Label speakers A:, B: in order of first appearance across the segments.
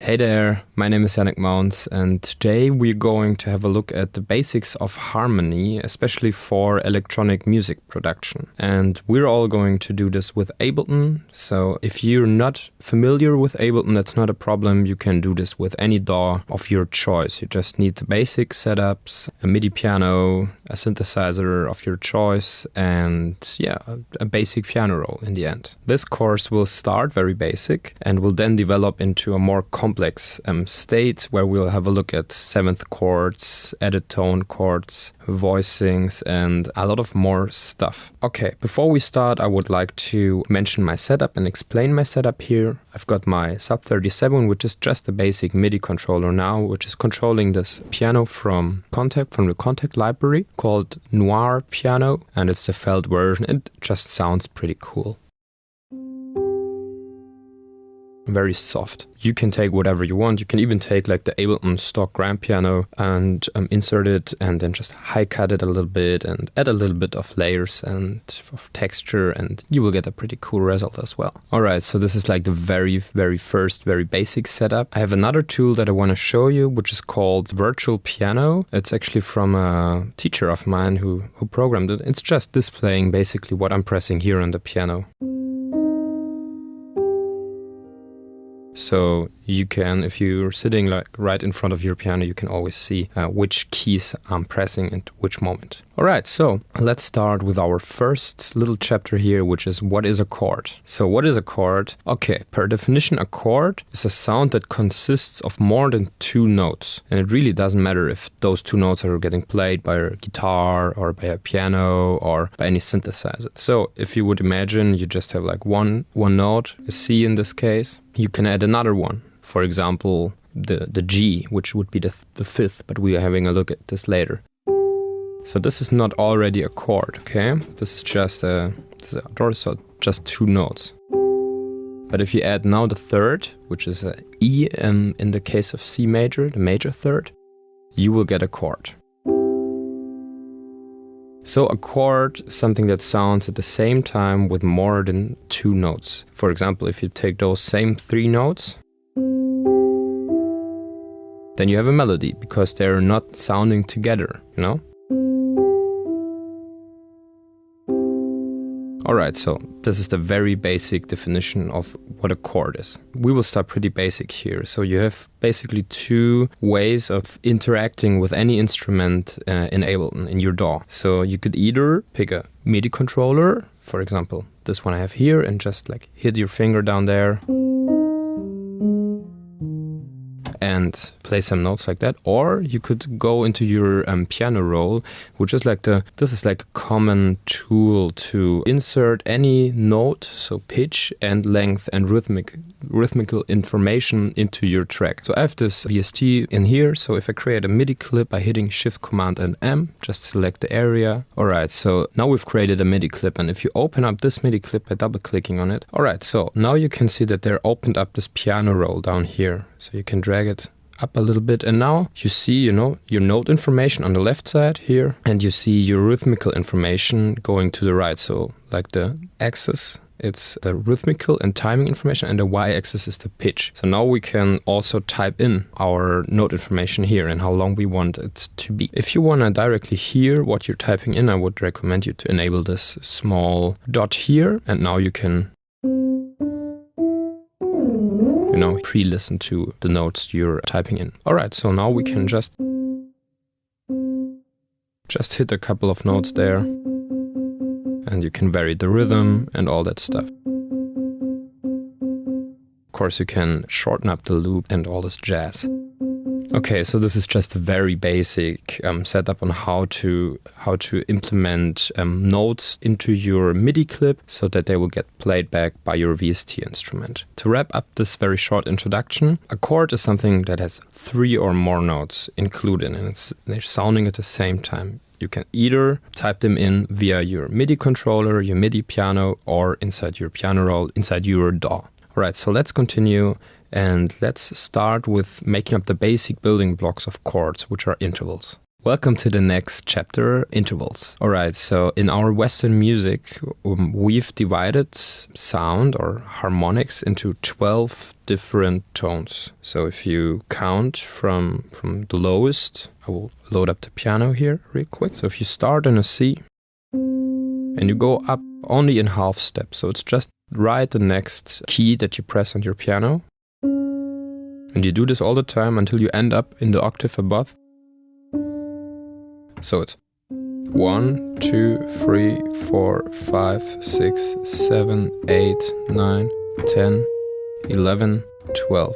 A: Hey there, my name is Yannick Mounts, and today we're going to have a look at the basics of harmony, especially for electronic music production. And we're all going to do this with Ableton, so if you're not familiar with Ableton, that's not a problem. You can do this with any DAW of your choice. You just need the basic setups, a MIDI piano, a synthesizer of your choice, and a basic piano roll in the end. This course will start very basic and will then develop into a more complex state where we'll have a look at seventh chords, added tone chords, voicings, and a lot of more stuff. Okay, before we start, I would like to mention my setup and explain my setup here. I've got my Sub 37, which is just a basic MIDI controller now, which is controlling this piano from the Kontakt library called Noir Piano, and it's the Felt version. It just sounds pretty cool. Very soft. You can take whatever you want. You can even take like the Ableton stock grand piano and insert it and then just high cut it a little bit and add a little bit of layers and of texture, and you will get a pretty cool result as well. Alright, so this is like the very first, very basic setup. I have another tool that I want to show you, which is called Virtual Piano. It's actually from a teacher of mine who programmed it. It's just displaying basically what I'm pressing here on the piano. So you can, if you're sitting like right in front of your piano, you can always see which keys I'm pressing at which moment. Alright, so let's start with our first little chapter here, which is what is a chord. So what is a chord? Okay, per definition, a chord is a sound that consists of more than two notes. And it really doesn't matter if those two notes are getting played by a guitar or by a piano or by any synthesizer. So if you would imagine you just have like one note, a C in this case, you can add another one. For example, the G, which would be the fifth, but we are having a look at this later. So this is not already a chord, okay? This is just just two notes. But if you add now the third, which is a E in the case of C major, the major third, you will get a chord. So a chord is something that sounds at the same time with more than two notes. For example, if you take those same three notes, then you have a melody because they're not sounding together, you know? Alright, so this is the very basic definition of what a chord is. We will start pretty basic here. So you have basically two ways of interacting with any instrument in Ableton, in your DAW. So you could either pick a MIDI controller, for example, this one I have here, and just like hit your finger down there and play some notes like that. Or you could go into your piano roll, which is like this is like a common tool to insert any note, so pitch and length and rhythmical information into your track. So I have this VST in here, so if I create a MIDI clip by hitting Shift Command and M, just select the area. Alright, so now we've created a MIDI clip, and if you open up this MIDI clip by double clicking on it, alright, so now you can see that they're opened up this piano roll down here. So you can drag it up a little bit, and now you see, you know, your note information on the left side here, and you see your rhythmical information going to the right. So like the axis, it's the rhythmical and timing information, and the y-axis is the pitch. So now we can also type in our note information here and how long we want it to be. If you want to directly hear what you're typing in, I would recommend you to enable this small dot here, and now you can pre-listen to the notes you're typing in. Alright, so now we can just hit a couple of notes there, and you can vary the rhythm and all that stuff. Of course, you can shorten up the loop and all this jazz. Okay, so this is just a very basic setup on how to implement notes into your MIDI clip so that they will get played back by your VST instrument. To wrap up this very short introduction, a chord is something that has three or more notes included, and they're sounding at the same time. You can either type them in via your MIDI controller, your MIDI piano, or inside your piano roll, inside your DAW. Alright, so let's continue. And let's start with making up the basic building blocks of chords, which are intervals. Welcome to the next chapter, intervals. All right, so in our Western music, we've divided sound or harmonics into 12 different tones. So if you count from the lowest, I will load up the piano here real quick. So if you start in a C and you go up only in half step, so it's just right the next key that you press on your piano. And you do this all the time until you end up in the octave above. So it's 1, 2, 3, 4, 5, 6, 7, 8, 9, 10, 11, 12.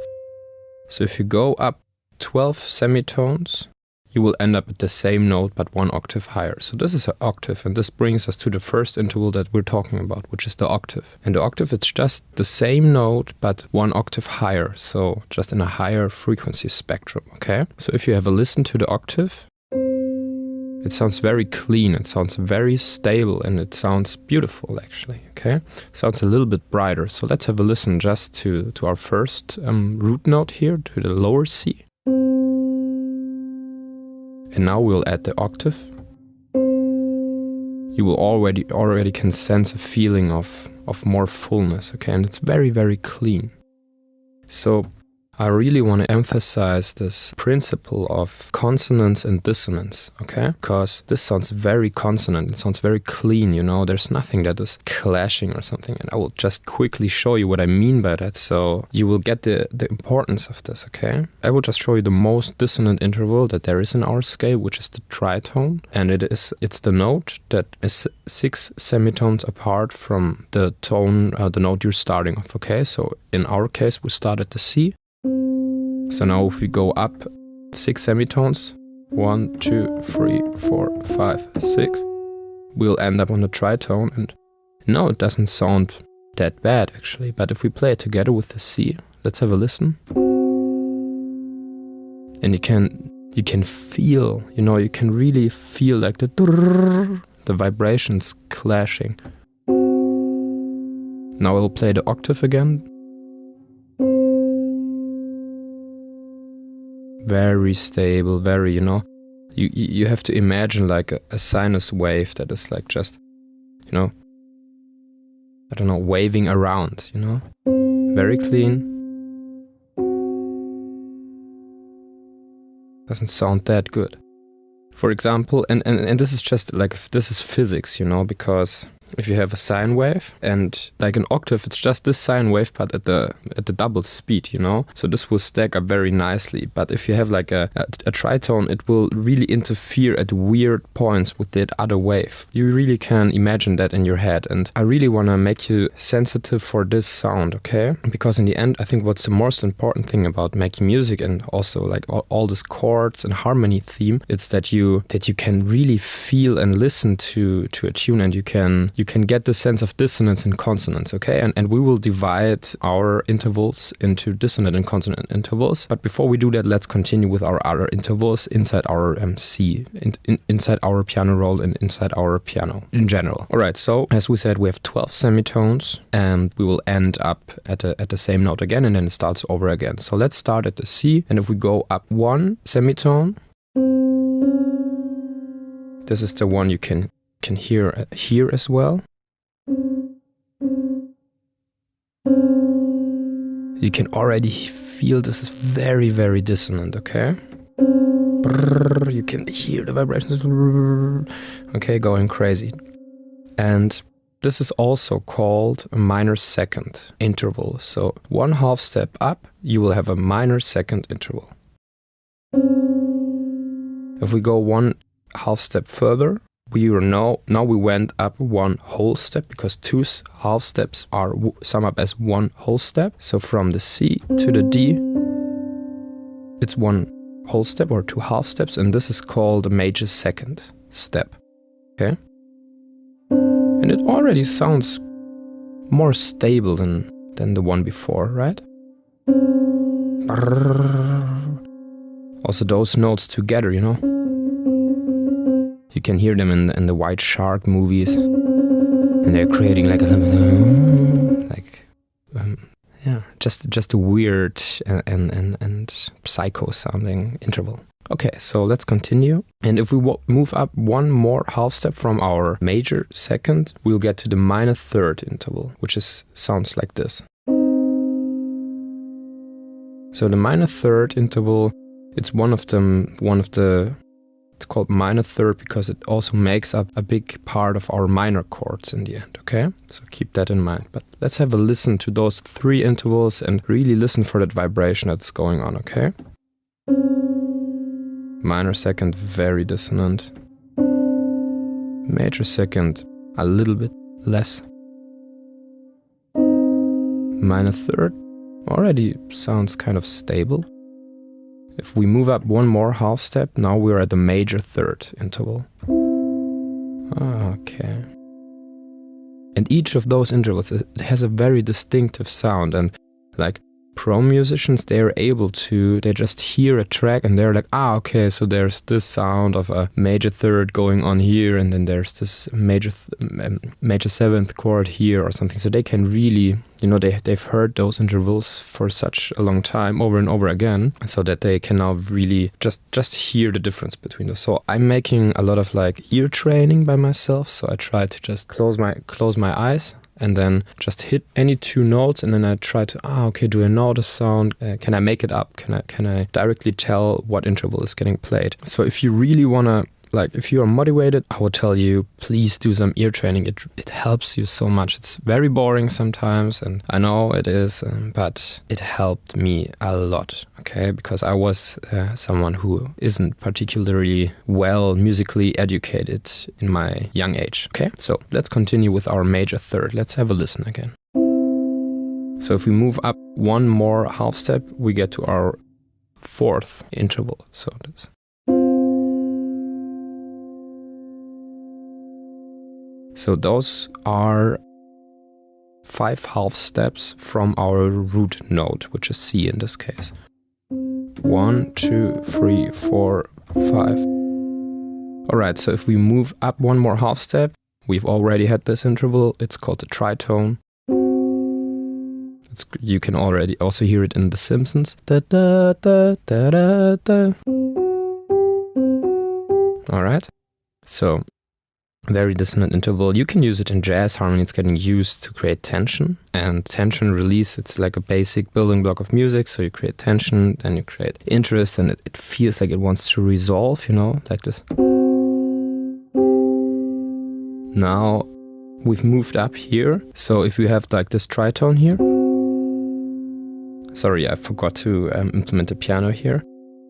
A: So if you go up 12 semitones, you will end up at the same note but one octave higher. So this is an octave, and this brings us to the first interval that we're talking about, which is the octave. And the octave, it's just the same note but one octave higher, so just in a higher frequency spectrum, okay? So if you have a listen to the octave, it sounds very clean, it sounds very stable, and it sounds beautiful actually, okay? It sounds a little bit brighter. So let's have a listen just to our first root note here, to the lower C. And now we'll add the octave. You will already can sense a feeling of more fullness, okay? And it's very, very clean. So I really want to emphasize this principle of consonance and dissonance, okay? Because this sounds very consonant, it sounds very clean, you know? There's nothing that is clashing or something. And I will just quickly show you what I mean by that, so you will get the importance of this, okay? I will just show you the most dissonant interval that there is in our scale, which is the tritone. And it's the note that is 6 semitones apart from the tone, the note you're starting off, okay? So in our case, we start at the C. So now if we go up 6 semitones, 1, 2, 3, 4, 5, 6, we'll end up on the tritone. And no, it doesn't sound that bad actually, but if we play it together with the C, let's have a listen. And you can feel, you know, you can really feel like the vibrations clashing. Now we'll play the octave again. Very stable, very, you know, you have to imagine like a sinus wave that is like just, you know, I don't know, waving around, you know, very clean. Doesn't sound that good. For example, and this is just like, this is physics, you know, because if you have a sine wave and like an octave, it's just this sine wave but at the double speed, you know, so this will stack up very nicely. But if you have like a tritone, it will really interfere at weird points with that other wave. You really can imagine that in your head, and I really want to make you sensitive for this sound, okay? Because in the end, I think what's the most important thing about making music and also like all these chords and harmony theme, it's that you can really feel and listen to a tune, and you can get the sense of dissonance and consonance, okay? And we will divide our intervals into dissonant and consonant intervals. But before we do that, let's continue with our other intervals inside our C, inside our piano roll and inside our piano in general. All right, so as we said, we have 12 semitones, and we will end up at the same note again, and then it starts over again. So let's start at the C, and if we go up 1 semitone, this is the one you can hear here as well. You can already feel this is very, very dissonant, okay? You can hear the vibrations, okay, going crazy. And this is also called a minor second interval. So 1/2 step up, you will have a minor second interval. If we go 1/2 step further, now we went up 1 whole step, because 2 half steps are sum up as 1 whole step. So from the C to the D, it's 1 whole step or 2 half steps, and this is called a major second step, okay? And it already sounds more stable than the one before, right? Also those notes together, you know? You can hear them in the White Shark movies, and they're creating like just a weird and psycho sounding interval. Okay, so let's continue. And if we move up one more half step from our major second, we'll get to the minor third interval, which sounds like this. So the minor third interval, it's it's called minor third because it also makes up a big part of our minor chords in the end, okay? So keep that in mind. But let's have a listen to those 3 intervals and really listen for that vibration that's going on, okay? Minor second, very dissonant. Major second, a little bit less. Minor third already sounds kind of stable. If we move up one more half step, now we're at the major third interval. Okay. And each of those intervals has a very distinctive sound, and like pro musicians, they just hear a track and they're like, okay, so there's this sound of a major third going on here, and then there's this major 7th chord here or something. So they can really, they've heard those intervals for such a long time over and over again, so that they can now really just hear the difference between those. So I'm making a lot of like ear training by myself. So I try to just close my eyes and then just hit any 2 notes, and then I try to, okay, do I know the sound? Can I make it up? Can I directly tell what interval is getting played? So if you really wanna, if you are motivated, I would tell you, please do some ear training. It helps you so much. It's very boring sometimes, and I know it is, but it helped me a lot, okay? Because I was someone who isn't particularly well musically educated in my young age, okay? So let's continue with our major third. Let's have a listen again. So if we move up one more half step, we get to our 4th interval. So this. So those are 5 half steps from our root note, which is C in this case. 1, 2, 3, 4, 5. Alright, so if we move up one more half step, we've already had this interval. It's called the tritone. You can already also hear it in The Simpsons. Da, da, da, da, da, da. Alright, so very dissonant interval. You can use it in jazz harmony. It's getting used to create tension, and tension release, it's like a basic building block of music. So you create tension, then you create interest, and it feels like it wants to resolve, like this. Now we've moved up here. So if you have like this tritone here, sorry, I forgot to implement the piano here.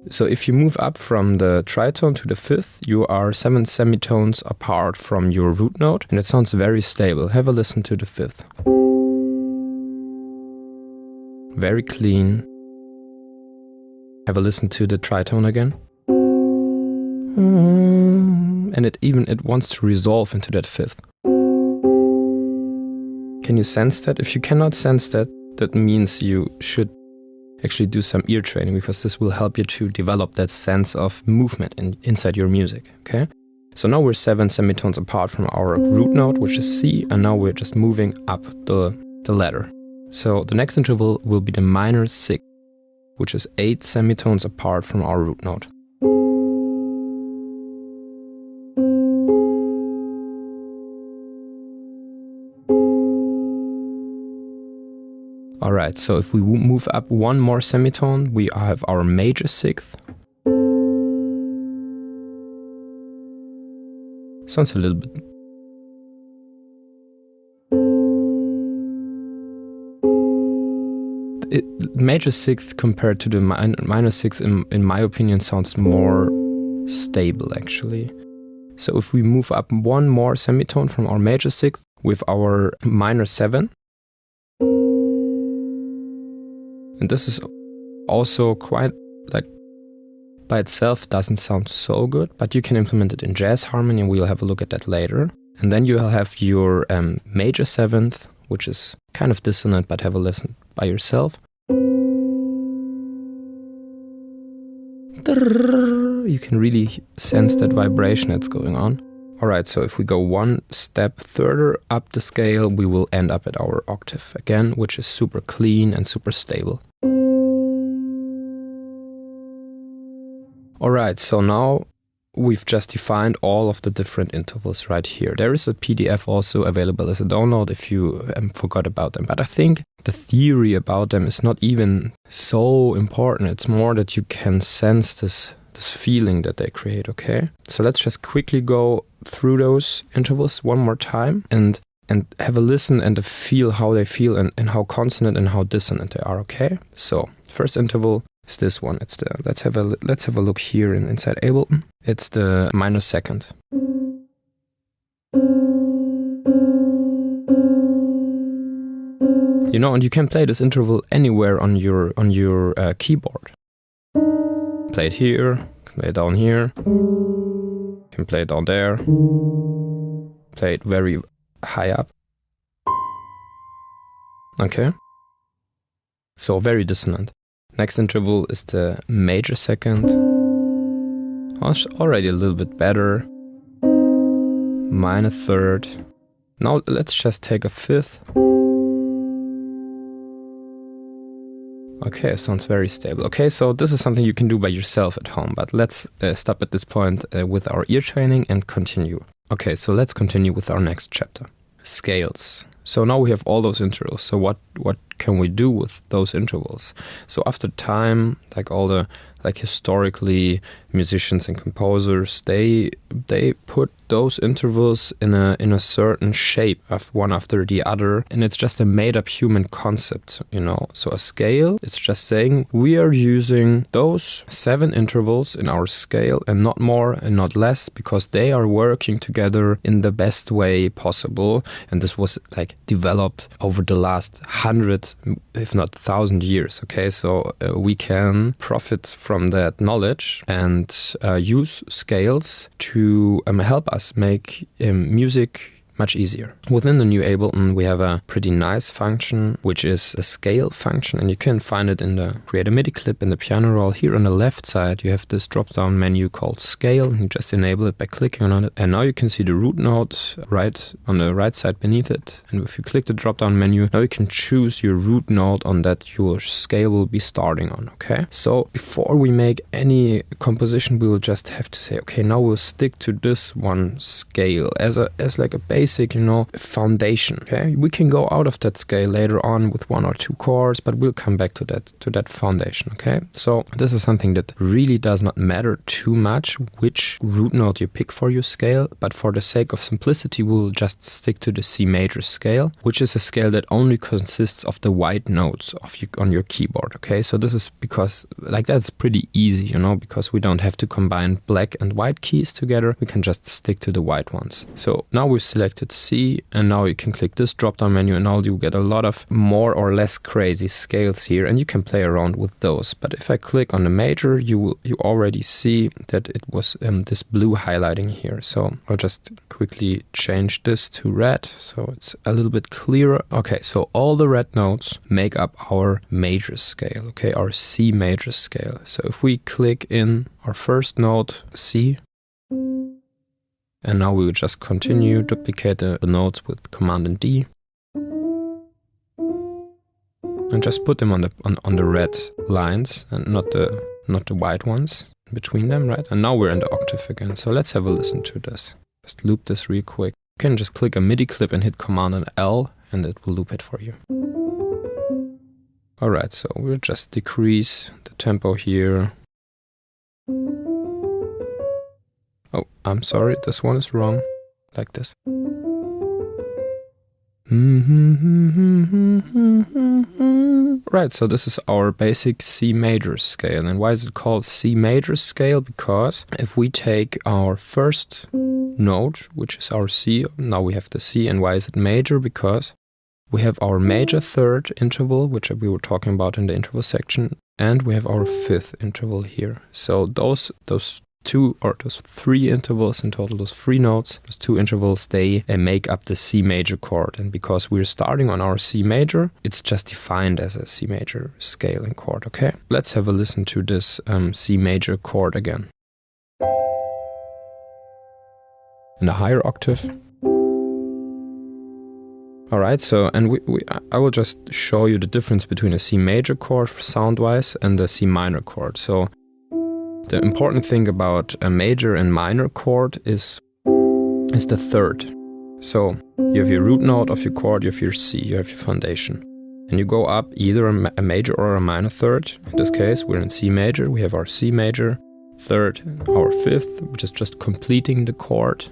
A: So if you move up from the tritone to the 5th, you are 7 semitones apart from your root note, and it sounds very stable. Have a listen to the 5th. Very clean. Have a listen to the tritone again. And it wants to resolve into that 5th. Can you sense that? If you cannot sense that, that means you should actually do some ear training, because this will help you to develop that sense of movement inside your music, okay? So now we're 7 semitones apart from our root note, which is C, and now we're just moving up the ladder. So the next interval will be the minor 6th, which is 8 semitones apart from our root note. Alright, so if we move up one more semitone, we have our major 6th. Sounds a little bit. Major 6th compared to the minor 6th, in my opinion, sounds more stable actually. So if we move up one more semitone from our major 6th with our minor 7, and this is also quite, like, by itself doesn't sound so good, but you can implement it in jazz harmony, and we'll have a look at that later. And then you'll have your major 7th, which is kind of dissonant, but have a listen by yourself. You can really sense that vibration that's going on. Alright, so if we go one step further up the scale, we will end up at our octave again, which is super clean and super stable. Alright, so now we've just defined all of the different intervals right here. There is a PDF also available as a download if you forgot about them. But I think the theory about them is not even so important. It's more that you can sense this feeling that they create, okay? So let's just quickly go through those intervals one more time and have a listen and a feel how they feel and how consonant and how dissonant they are, okay? So first interval is this one. It's the let's have a look here inside Ableton. It's the minor second. You know, and you can play this interval anywhere on your keyboard. Play it here, play it down here, can play it down there, play it very high up. Okay. So very dissonant. Next interval is the major second. Oh, it's already a little bit better. Minor third. Now let's just take a fifth. Okay, sounds very stable. Okay, so this is something you can do by yourself at home, but let's stop at this point with our ear training and continue. Okay, so let's continue with our next chapter. Scales. So now we have all those intervals. So what can we do with those intervals? So after time, historically, musicians and composers, they put those intervals in a certain shape of one after the other, and it's just a made-up human concept, you know. So a scale, it's just saying we are using those 7 intervals in our scale and not more and not less because they are working together in the best way possible, and this was developed over the last 100, if not 1,000 years. Okay, so we can profit from that knowledge and use scales to help us make music much easier. Within the new Ableton, we have a pretty nice function, which is a scale function, and you can find it in the Create a MIDI clip in the piano roll. Here on the left side, you have this drop-down menu called Scale, and you just enable it by clicking on it. And now you can see the root note right on the right side beneath it. And if you click the drop-down menu, now you can choose your root note on that your scale will be starting on, okay? So before we make any composition, we will just have to say, okay, now we'll stick to this one scale as like a basic, foundation. Okay, we can go out of that scale later on with 1 or 2 chords, but we'll come back to that foundation. Okay, so this is something that really does not matter too much which root note you pick for your scale, but for the sake of simplicity, we'll just stick to the C major scale, which is a scale that only consists of the white notes on your keyboard. Okay, so this is because that's pretty easy, because we don't have to combine black and white keys together. We can just stick to the white ones. So now we've selected C, and now you can click this drop-down menu, and now you get a lot of more or less crazy scales here, and you can play around with those. But if I click on the major, you already see that it was this blue highlighting here. So I'll just quickly change this to red, so it's a little bit clearer. Okay, so all the red notes make up our major scale, okay, our C major scale. So if we click in our first note, C, and now we will just continue, duplicate the notes with Command and D, and just put them on the red lines and not the white ones between them, right? And now we're in the octave again. So let's have a listen to this. Just loop this real quick. You can just click a MIDI clip and hit Command and L, and it will loop it for you. All right, so we'll just decrease the tempo here. Oh, I'm sorry, this one is wrong. Like this. Right, so this is our basic C major scale. And why is it called C major scale? Because if we take our first note, which is our C, now we have the C. And why is it major? Because we have our major third interval, which we were talking about in the interval section, and we have our fifth interval here. So those 3 intervals in total, those 3 notes, those 2 intervals, they make up the C major chord. And because we're starting on our C major, it's just defined as a C major scale and chord, okay? Let's have a listen to this C major chord again. In a higher octave. All right, so, and I will just show you the difference between a C major chord sound-wise and the C minor chord. So The important thing about a major and minor chord is the third. So you have your root note of your chord, you have your C, you have your foundation. And you go up either a major or a minor third. In this case, we're in C major, we have our C major third, our fifth, which is just completing the chord.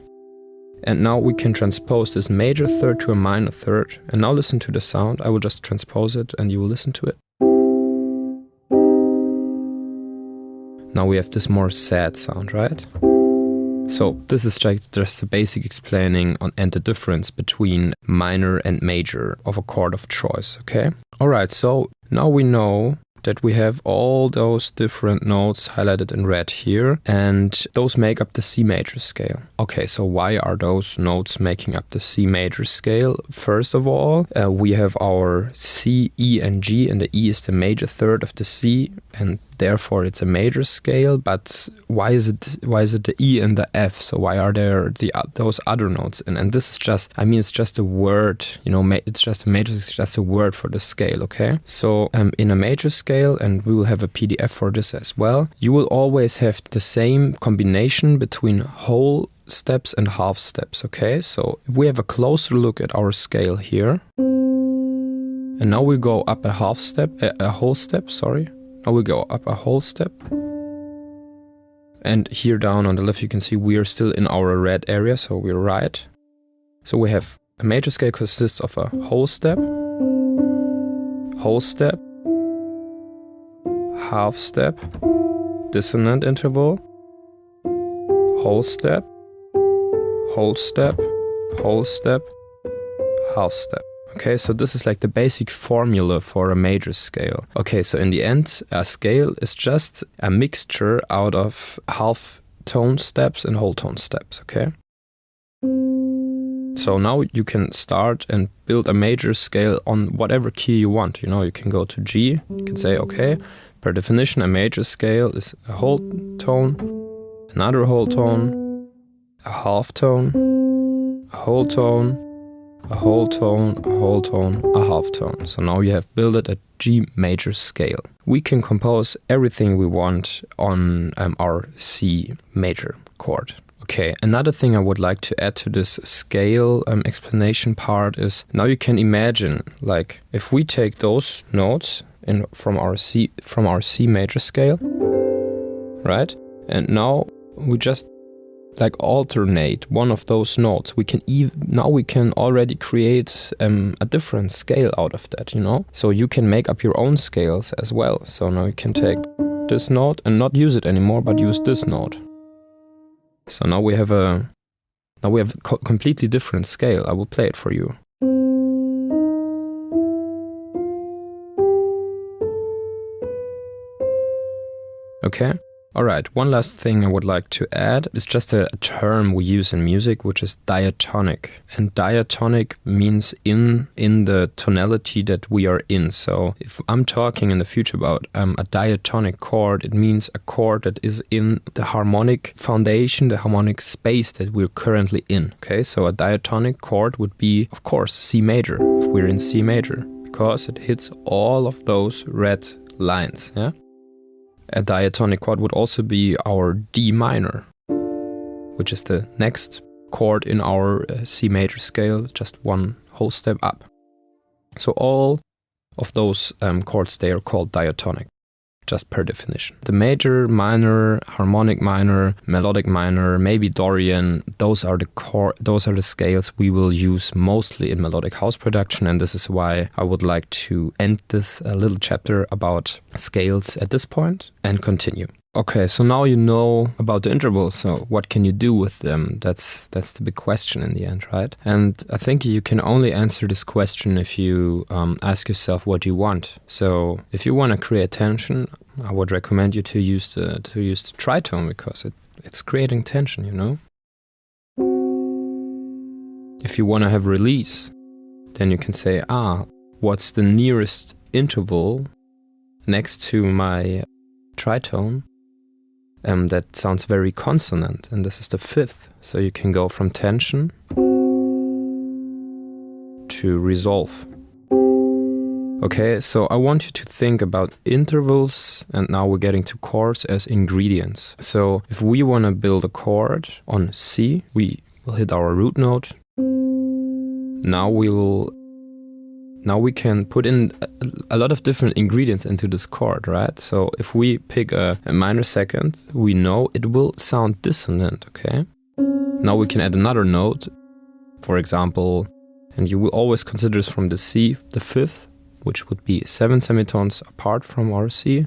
A: And now we can transpose this major third to a minor third. And now listen to the sound. I will just transpose it and you will listen to it. Now we have this more sad sound, right? So this is just the basic explaining on and the difference between minor and major of a chord of choice, okay? Alright, so now we know that we have all those different notes highlighted in red here, and those make up the C major scale. Okay, so why are those notes making up the C major scale? First of all, we have our C, E, and G, and the E is the major third of the C, and therefore it's a major scale. But why is it the E and the F? So why are there those other notes? And this is just, I mean, it's just a word, you know, it's just a major, it's just a word for the scale, okay? So in a major scale, and we will have a PDF for this as well, you will always have the same combination between whole steps and half steps, okay? So if we have a closer look at our scale here, and now we go up a whole step. Now we go up a whole step. And here down on the left you can see we are still in our red area, so we're right. So we have a major scale consists of a whole step, half step, dissonant interval, whole step, whole step, whole step, half step. Okay, so this is like the basic formula for a major scale. Okay, so in the end, a scale is just a mixture out of half tone steps and whole tone steps, okay? So now you can start and build a major scale on whatever key you want. You know, you can go to G, you can say, okay, per definition, a major scale is a whole tone, another whole tone, a half tone, a whole tone, a whole tone, a whole tone, a half tone. So now you have built a G major scale. We can compose everything we want on our C major chord. Okay, another thing I would like to add to this scale explanation part is now you can imagine, like, if we take those notes from our C major scale, right? And now we just like alternate one of those notes. We can already create a different scale out of that, you know? So you can make up your own scales as well. So now you can take this note and not use it anymore, but use this note. So now we have a completely different scale. I will play it for you. Okay? Alright, one last thing I would like to add is just a term we use in music, which is diatonic. And diatonic means in the tonality that we are in. So if I'm talking in the future about a diatonic chord, it means a chord that is in the harmonic foundation, the harmonic space that we're currently in. Okay, so a diatonic chord would be, of course, C major, if we're in C major, because it hits all of those red lines, yeah? A diatonic chord would also be our D minor, which is the next chord in our C major scale, just one whole step up. So all of those chords, they are called diatonic, just per definition. The major, minor, harmonic minor, melodic minor, maybe Dorian, those are the scales we will use mostly in melodic house production, and this is why I would like to end this little chapter about scales at this point and continue. Okay, so now you know about the intervals, so what can you do with them? That's the big question in the end, right? And I think you can only answer this question if you ask yourself what you want. So if you want to create tension, I would recommend you to use the tritone, because it's creating tension, you know? If you want to have release, then you can say, what's the nearest interval next to my tritone? That sounds very consonant, and this is the fifth. So you can go from tension to resolve. Okay, so I want you to think about intervals, and now we're getting to chords as ingredients. So if we want to build a chord on C, we will hit our root note. Now we can put in a lot of different ingredients into this chord, right? So if we pick a minor second, we know it will sound dissonant, okay? Now we can add another note, for example, and you will always consider this from the C, the fifth, which would be 7 semitones apart from our C,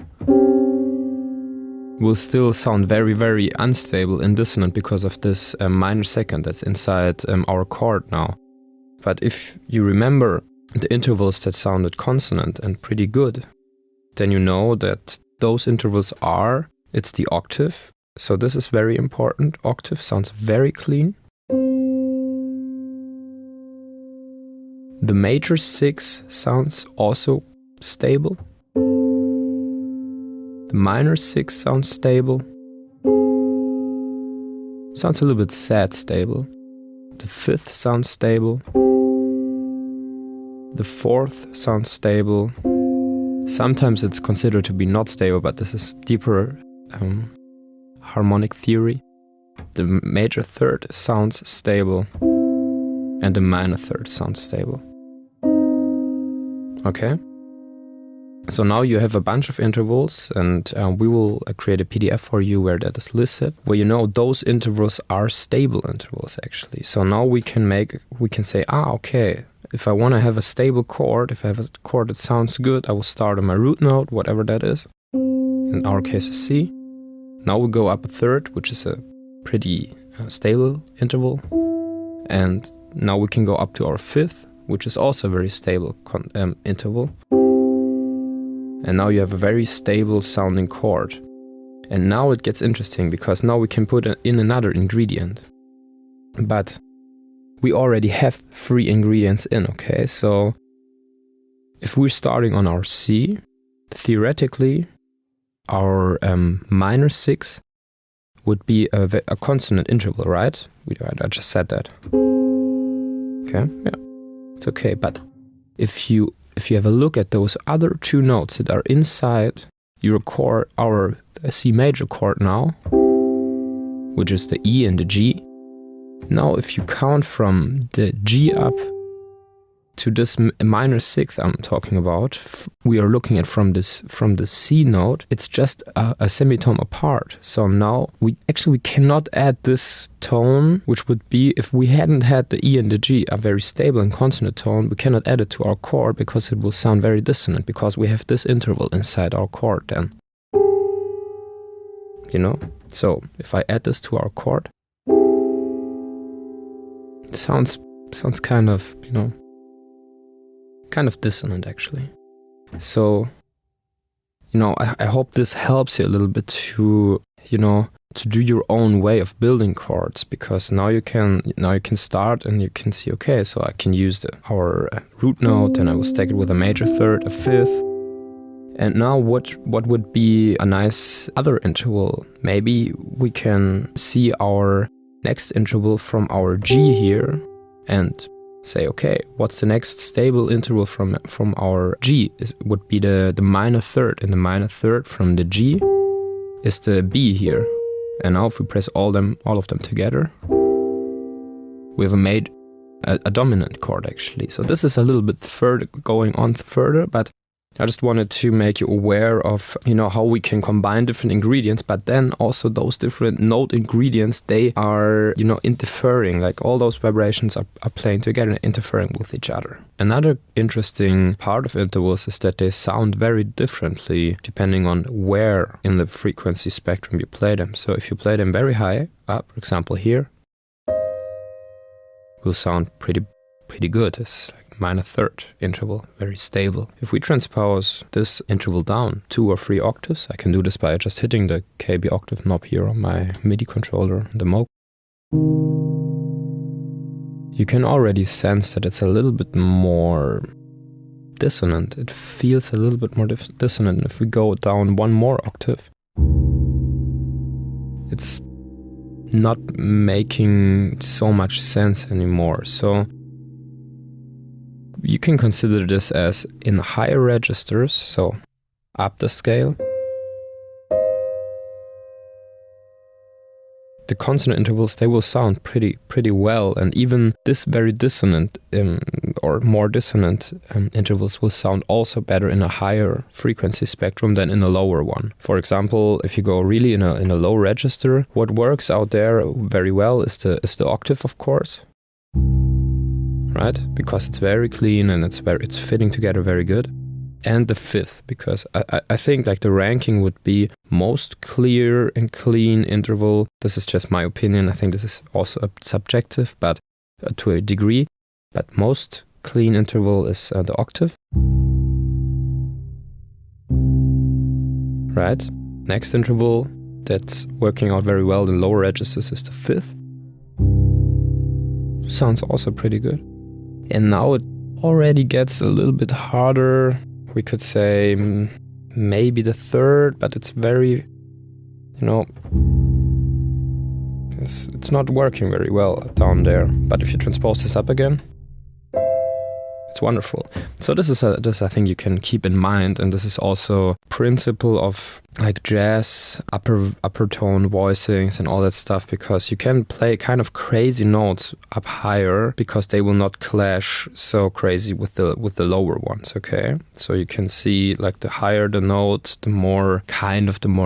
A: will still sound very, very unstable and dissonant because of this minor second that's inside our chord now. But if you remember the intervals that sounded consonant and pretty good, then you know that those intervals it's the octave. So this is very important. Octave sounds very clean. The major 6 sounds also stable. The minor 6 sounds stable. Sounds a little bit sad stable. The 5th sounds stable. The 4th sounds stable. Sometimes it's considered to be not stable, but this is deeper harmonic theory. The major 3rd sounds stable. And the minor 3rd sounds stable. Okay? So now you have a bunch of intervals, and we will create a PDF for you where that is listed, where you know those intervals are stable intervals actually. So now we can say, okay, if I want to have a stable chord, if I have a chord that sounds good, I will start on my root note, whatever that is. In our case, a C. Now we go up a 3rd, which is a pretty stable interval, and now we can go up to our 5th, which is also a very stable interval. And now you have a very stable sounding chord. And now it gets interesting because now we can put in another ingredient. But we already have 3 ingredients in, okay? So if we're starting on our C, theoretically our minor 6 would be a consonant interval, right? I just said that. Okay, yeah, it's okay. But if you have a look at those other 2 notes that are inside your chord, our C major chord now, which is the E and the G. Now, if you count from the G up to this minor 6th I'm talking about, we are looking at from the C note, it's just a semitone apart. So now we cannot add this tone, which would be, if we hadn't had the E and the G, a very stable and consonant tone, we cannot add it to our chord because it will sound very dissonant, because we have this interval inside our chord then. You know? So if I add this to our chord, it sounds kind of, kind of dissonant actually. So, I hope this helps you a little bit to, to do your own way of building chords, because now you can start and you can see, okay, so I can use our root note and I will stack it with a major 3rd, a 5th. And now what would be a nice other interval? Maybe we can see our next interval from our G here and say, okay, what's the next stable interval from our G? Would be the minor 3rd, and the minor 3rd from the G is the B here. And now if we press all of them together, we have made a dominant chord actually. So this is a little bit going on further, but I just wanted to make you aware of, how we can combine different ingredients, but then also those different note ingredients, they are, interfering, like all those vibrations are playing together and interfering with each other. Another interesting part of intervals is that they sound very differently depending on where in the frequency spectrum you play them. So if you play them very high, for example here, will sound pretty good. It's like minor 3rd interval, very stable. If we transpose this interval down 2 or 3 octaves, I can do this by just hitting the KB octave knob here on my MIDI controller, the Moog. You can already sense that it's a little bit more dissonant. It feels a little bit more dissonant. If we go down 1 more octave, it's not making so much sense anymore. So you can consider this as in higher registers, so up the scale. The consonant intervals, they will sound pretty well, and even this very dissonant or more dissonant intervals will sound also better in a higher frequency spectrum than in a lower one. For example, if you go really in a low register, what works out there very well is the octave, of course, right? Because it's very clean and it's fitting together very good. And the fifth, because I think like the ranking would be most clear and clean interval. This is just my opinion. I think this is also subjective, but to a degree. But most clean interval is the octave. Right? Next interval that's working out very well in lower registers is the fifth. Sounds also pretty good. And now it already gets a little bit harder. We could say maybe the third, but it's very, it's not working very well down there. But if you transpose this up again, it's wonderful. So this I think you can keep in mind, and this is also principle of like jazz, upper tone voicings and all that stuff, because you can play kind of crazy notes up higher because they will not clash so crazy with the lower ones, okay? So you can see like the higher the note, the more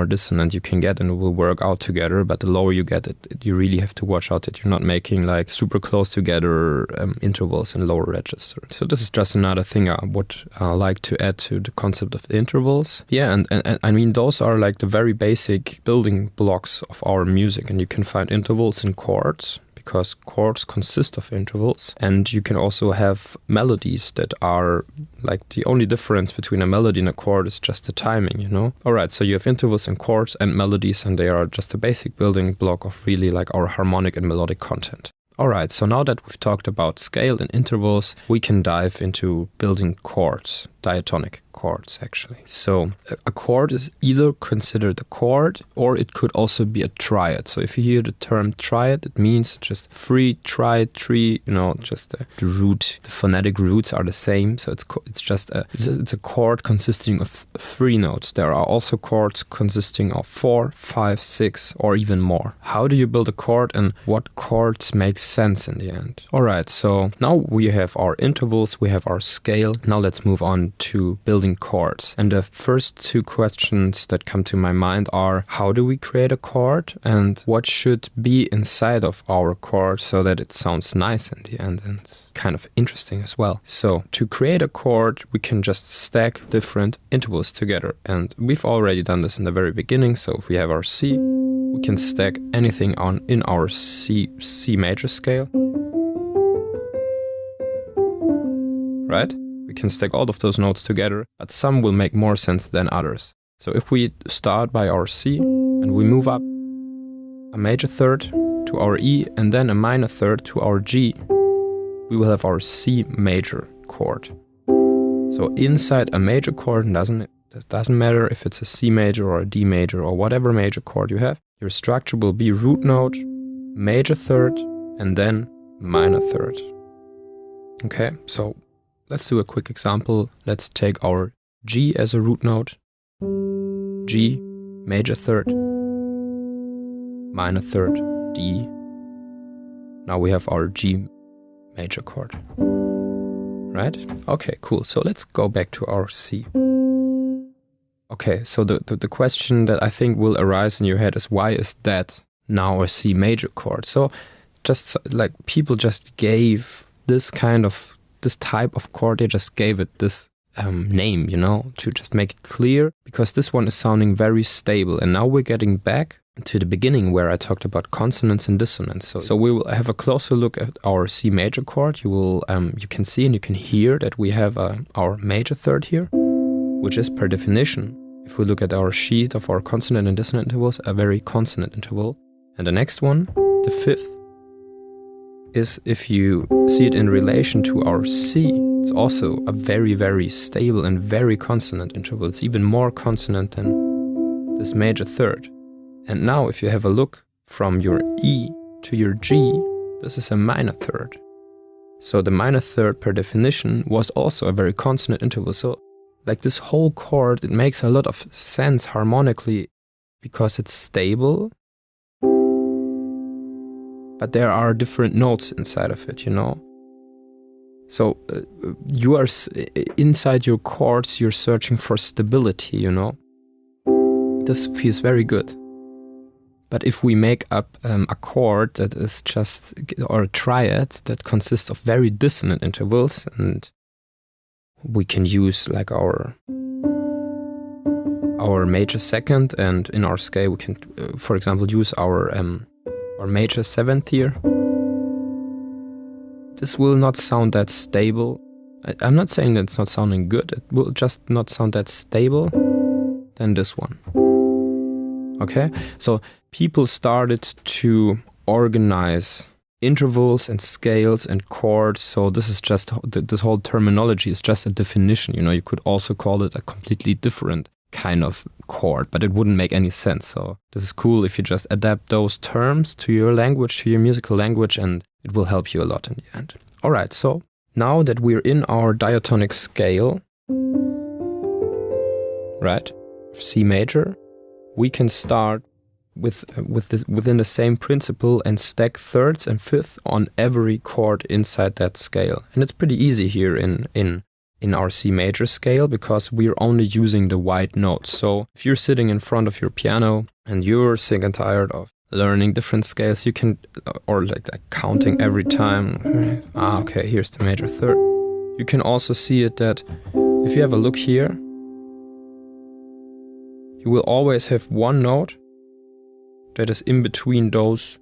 A: dissonant you can get, and it will work out together. But the lower you get it, you really have to watch out that you're not making like super close together intervals in lower register. So this is just another thing I would like to add to the concept of the intervals. Yeah, and I mean, those are like the very basic building blocks of our music, and you can find intervals in chords, because chords consist of intervals, and you can also have melodies that are like the only difference between a melody and a chord is just the timing, Alright, so you have intervals in chords and melodies, and they are just a basic building block of really like our harmonic and melodic content. Alright, so now that we've talked about scale and intervals, we can dive into building chords, diatonic chords actually. So a chord is either considered a chord, or it could also be a triad. So if you hear the term triad, it means just three, triad, tree, just the root, the phonetic roots are the same. So it's a chord consisting of 3 notes. There are also chords consisting of 4, 5, 6, or even more. How do you build a chord, and what chords make sense in the end? Alright, so now we have our intervals, we have our scale. Now let's move on to building chords. And the first 2 questions that come to my mind are, how do we create a chord, and what should be inside of our chord so that it sounds nice in the end and it's kind of interesting as well. So to create a chord, we can just stack different intervals together, and we've already done this in the very beginning. So if we have our C, we can stack anything in our C major scale, right? We can stack all of those notes together, but some will make more sense than others. So if we start by our C and we move up a major third to our E and then a minor third to our G, we will have our C major chord. So inside a major chord, it doesn't matter if it's a C major or a D major or whatever major chord you have, your structure will be root note, major third, and then minor third. Okay, so let's do a quick example. Let's take our G as a root note. G, major third, minor third, D. Now we have our G major chord. Right? Okay, cool. So let's go back to our C. Okay, so the question that I think will arise in your head is, why is that now a C major chord? So just like people just gave this type of chord, they just gave it this name, to just make it clear, because this one is sounding very stable. And now we're getting back to the beginning where I talked about consonance and dissonance. So we will have a closer look at our C major chord. You can see and you can hear that we have our major third here, which is per definition, if we look at our sheet of our consonant and dissonant intervals, a very consonant interval. And the next one, the fifth, is, if you see it in relation to our C, it's also a very, very stable and very consonant interval. It's even more consonant than this major third. And now if you have a look from your E to your G, this is a minor third. So the minor third per definition was also a very consonant interval. So like this whole chord, it makes a lot of sense harmonically because it's stable. But there are different notes inside of it, you know. So you are inside your chords, you're searching for stability, you know. This feels very good. But if we make up a chord that is just, or a triad that consists of very dissonant intervals, and we can use like our major second, and in our scale we can, for example, use our major seventh here. This will not sound that stable. I'm not saying that it's not sounding good, it will just not sound that stable than this one. Okay, so people started to organize intervals and scales and chords. So this is just, this whole terminology is just a definition. You know, you could also call it a completely different kind of chord, but it wouldn't make any sense. So this is cool if you just adapt those terms to your language, to your musical language, and it will help you a lot in the end. All right, so now that we're in our diatonic scale, right, C major, we can start with this within the same principle and stack thirds and fifths on every chord inside that scale. And it's pretty easy here in our C major scale because we're only using the white notes. So if you're sitting in front of your piano and you're sick and tired of learning different scales, you can, or like counting every time, okay, here's the major third. You can also see it that if you have a look here, you will always have one note that is in between those,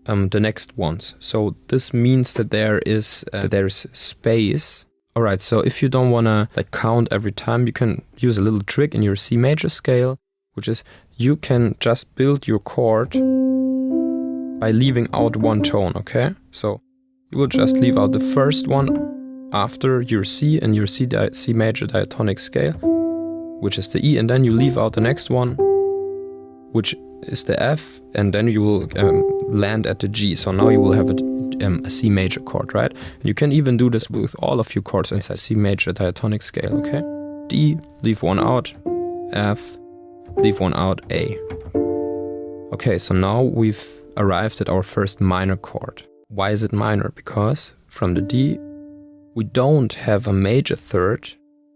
A: the next ones. So this means that there's space. All right, so if you don't want to like count every time, you can use a little trick in your C major scale, which is you can just build your chord by leaving out one tone, okay? So you will just leave out the first one after your C and your C major diatonic scale, which is the E, and then you leave out the next one, which is the F, and then you will land at the G. So now you will have a C major chord, right? And you can even do this with all of your chords inside C major diatonic scale, okay? D, leave one out, F, leave one out, A. Okay, so now we've arrived at our first minor chord. Why is it minor? Because from the D, we don't have a major third,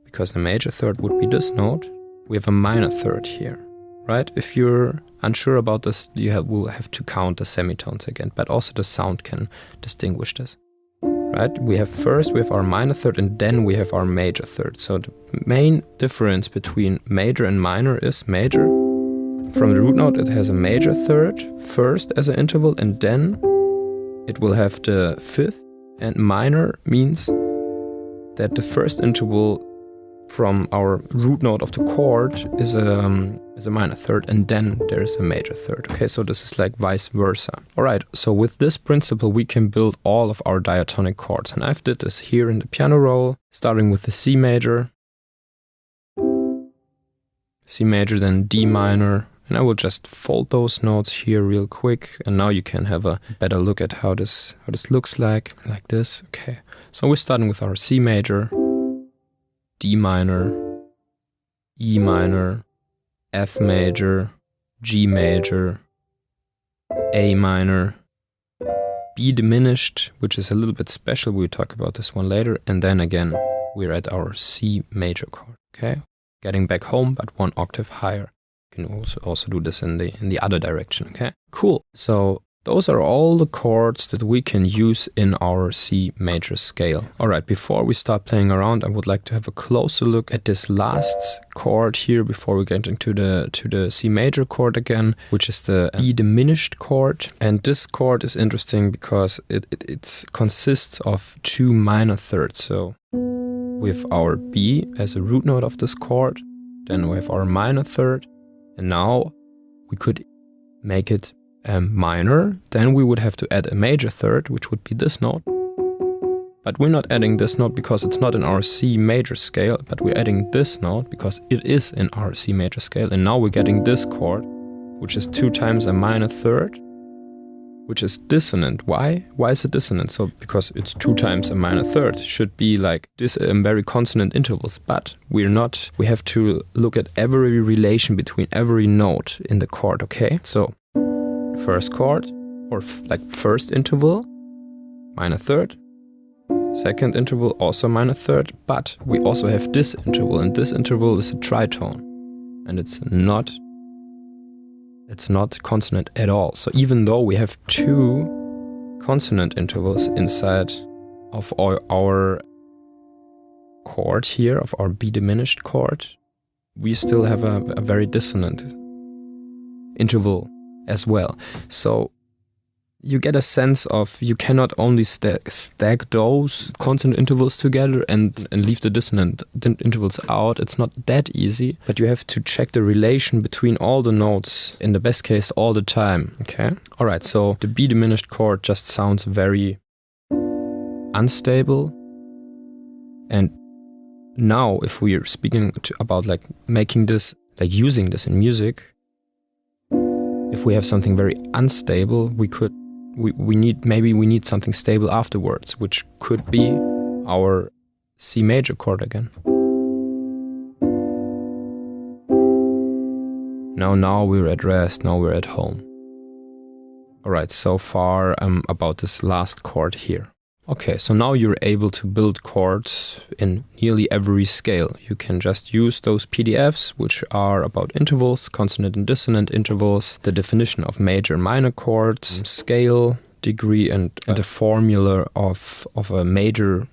A: because the major third would be this note. We have a minor third here, right? If you're unsure about this, you will have to count the semitones again, but also the sound can distinguish this, right? We have our minor third, and then we have our major third. So the main difference between major and minor is major, from the root note, it has a major third first as an interval, and then it will have the fifth, and minor means that the first interval from our root note of the chord is a minor third, and then there is a major third. Okay, so this is like vice versa. All right, so with this principle, we can build all of our diatonic chords. And I've did this here in the piano roll, starting with the C major, then D minor. And I will just fold those notes here real quick. And now you can have a better look at how this looks like this. Okay, so we're starting with our C major, D minor, E minor, F major, G major, A minor, B diminished, which is a little bit special. We'll talk about this one later. And then again, we're at our C major chord, okay? Getting back home, but one octave higher. You can also do this in the other direction, okay? Cool. So those are all the chords that we can use in our C major scale. All right, before we start playing around, I would like to have a closer look at this last chord here before we get into the C major chord again, which is the E diminished chord. And this chord is interesting because it consists of two minor thirds. So we have our B as a root note of this chord, then we have our minor third, and now we could make it minor. Then we would have to add a major third, which would be this note. But we're not adding this note because it's not in our C major scale, but we're adding this note because it is in our C major scale. And now we're getting this chord, which is 2 times a minor third, which is dissonant. Why? Why is it dissonant? So because it's 2 times a minor third. It should be like this very consonant intervals, but we're not. We have to look at every relation between every note in the chord, okay? So first chord, or like first interval, minor third. Second interval, also minor third, but we also have this interval, and this interval is a tritone, and it's not consonant at all. So even though we have 2 consonant intervals inside of our chord here, of our B diminished chord, we still have a very dissonant interval as well. So you get a sense of you cannot only stack those consonant intervals together and leave the dissonant intervals out. It's not that easy, but you have to check the relation between all the notes, in the best case, all the time. Okay? All right, so the B diminished chord just sounds very unstable. And now, if we are speaking about like making this, like using this in music, if we have something very unstable, we need something stable afterwards, which could be our C major chord again. Now we're at rest, now we're at home. Alright, so far about this last chord here. Okay, so now you're able to build chords in nearly every scale. You can just use those PDFs, which are about intervals, consonant and dissonant intervals, the definition of major and minor chords, scale, degree, and the formula of a major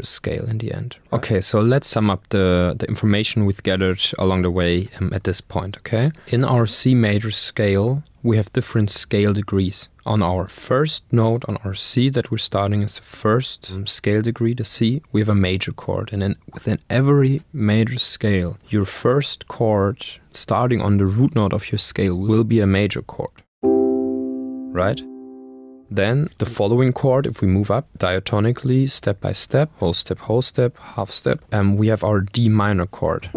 A: scale in the end. Okay, so let's sum up the information we've gathered along the way at this point, okay? In our C major scale, we have different scale degrees. On our first note, on our C that we're starting as the first scale degree, the C, we have a major chord. And then within every major scale, your first chord starting on the root note of your scale will be a major chord. Right? Then the following chord, if we move up diatonically, step by step, whole step, half step, we have our D minor chord.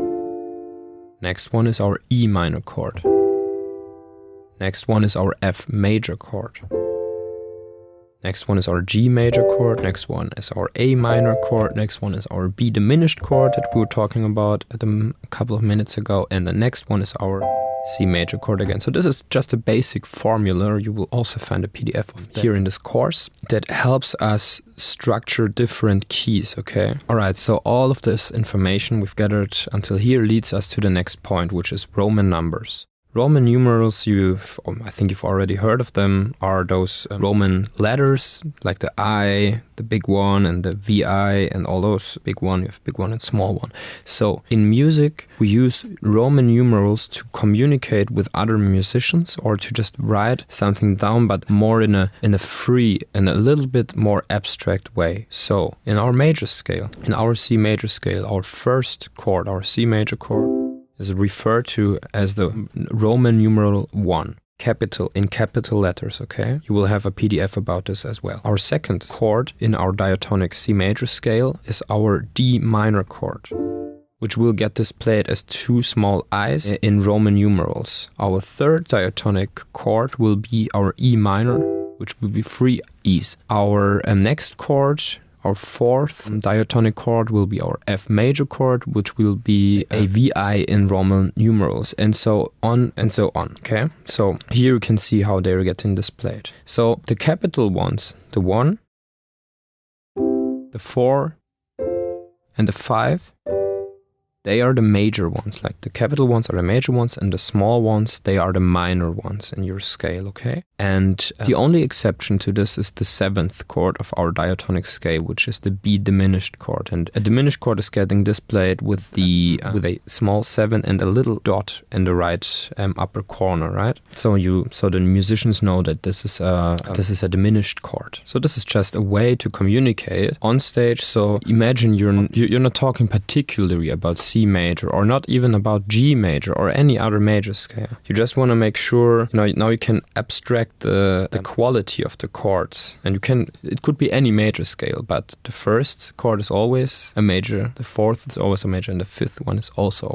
A: Next one is our E minor chord. Next one is our F major chord. Next one is our G major chord. Next one is our A minor chord. Next one is our B diminished chord that we were talking about a couple of minutes ago. And the next one is our C major chord again. So this is just a basic formula. You will also find a PDF of that here in this course that helps us structure different keys, okay? All right, so all of this information we've gathered until here leads us to the next point, which is Roman numbers. Roman numerals, I think you've already heard of them, are those Roman letters, like the I, the big one, and the VI, and all those big one. You have big one and small one. So in music, we use Roman numerals to communicate with other musicians or to just write something down, but more in a free and a little bit more abstract way. So in our major scale, in our C major scale, our first chord, our C major chord, is referred to as the Roman numeral 1, in capital letters, okay? You will have a PDF about this as well. Our second chord in our diatonic C major scale is our D minor chord, which will get displayed as 2 small i's in Roman numerals. Our third diatonic chord will be our E minor, which will be 3 e's. Our next chord, our fourth diatonic chord, will be our F major chord, which will be a VI in Roman numerals, and so on and so on, okay? So here you can see how they're getting displayed. So the capital ones, the 1, the 4, and the 5, they are the major ones. Like the capital ones are the major ones, and the small ones, they are the minor ones in your scale, okay? And the only exception to this is the 7th chord of our diatonic scale, which is the B diminished chord. And a diminished chord is getting displayed with a small 7 and a little dot in the right upper corner, right? So the musicians know that this is a diminished chord. So this is just a way to communicate on stage. So imagine you're not talking particularly about C major, or not even about G major or any other major scale. You just want to make sure, now you can abstract the quality of the chords, and it could be any major scale, but the first chord is always a major, the fourth is always a major, and the fifth one is also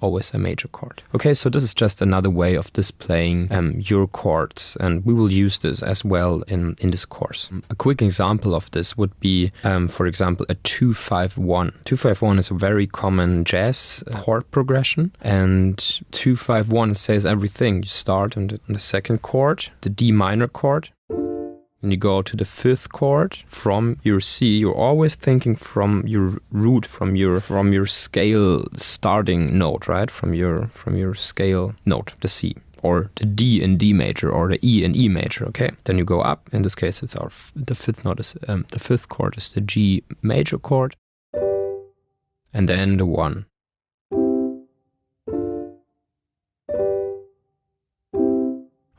A: always a major chord. Okay, so this is just another way of displaying your chords, and we will use this as well in this course. A quick example of this would be, for example, a 2-5-1. 2-5-1 is a very common jazz chord progression, and 2-5-1 says everything. You start on the second chord, the D minor chord, and you go to the fifth chord from your C. You're always thinking from your root, from your scale starting note, right? From your scale note, the C, or the D in D major, or the E in E major. Okay, then you go up. In this case, it's the fifth note is the fifth chord is the G major chord, and then the 1.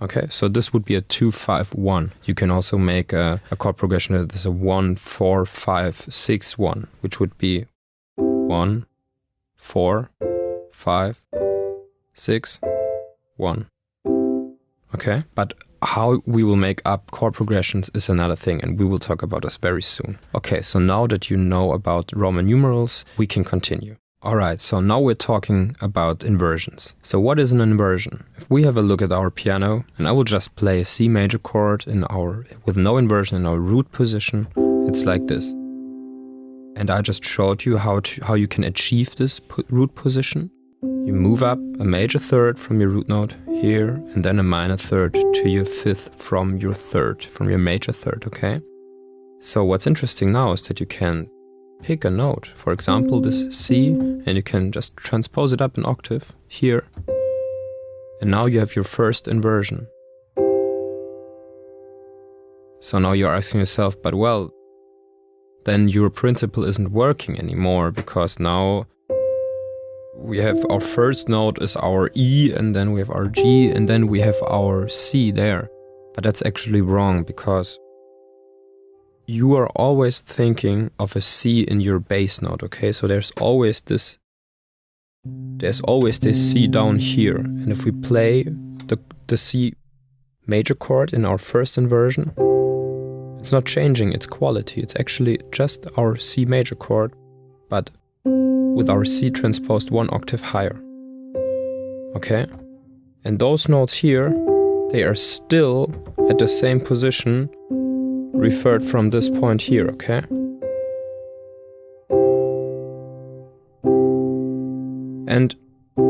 A: Okay, so this would be a 2-5-1. You can also make a chord progression that is a 1-4-5-6-1, which would be 1, 4, 5, 6, 1. Okay, but how we will make up chord progressions is another thing, and we will talk about this very soon. Okay, so now that you know about Roman numerals, we can continue. Alright, so now we're talking about inversions. So what is an inversion? If we have a look at our piano, and I will just play a C major chord with no inversion in our root position, it's like this. And I just showed you how you can achieve this root position. You move up a major third from your root note here, and then a minor third to your fifth from your major third, okay? So what's interesting now is that you can pick a note, for example this C, and you can just transpose it up an octave here, and now you have your first inversion. So now you're asking yourself, but well, then your principle isn't working anymore, because now we have our first note is our E, and then we have our G, and then we have our C there. But that's actually wrong, because you are always thinking of a C in your bass note, okay? So there's always this C down here. And if we play the C major chord in our first inversion, it's not changing its quality. It's actually just our C major chord, but with our C transposed 1 octave higher. Okay? And those notes here, they are still at the same position referred from this point here, okay? And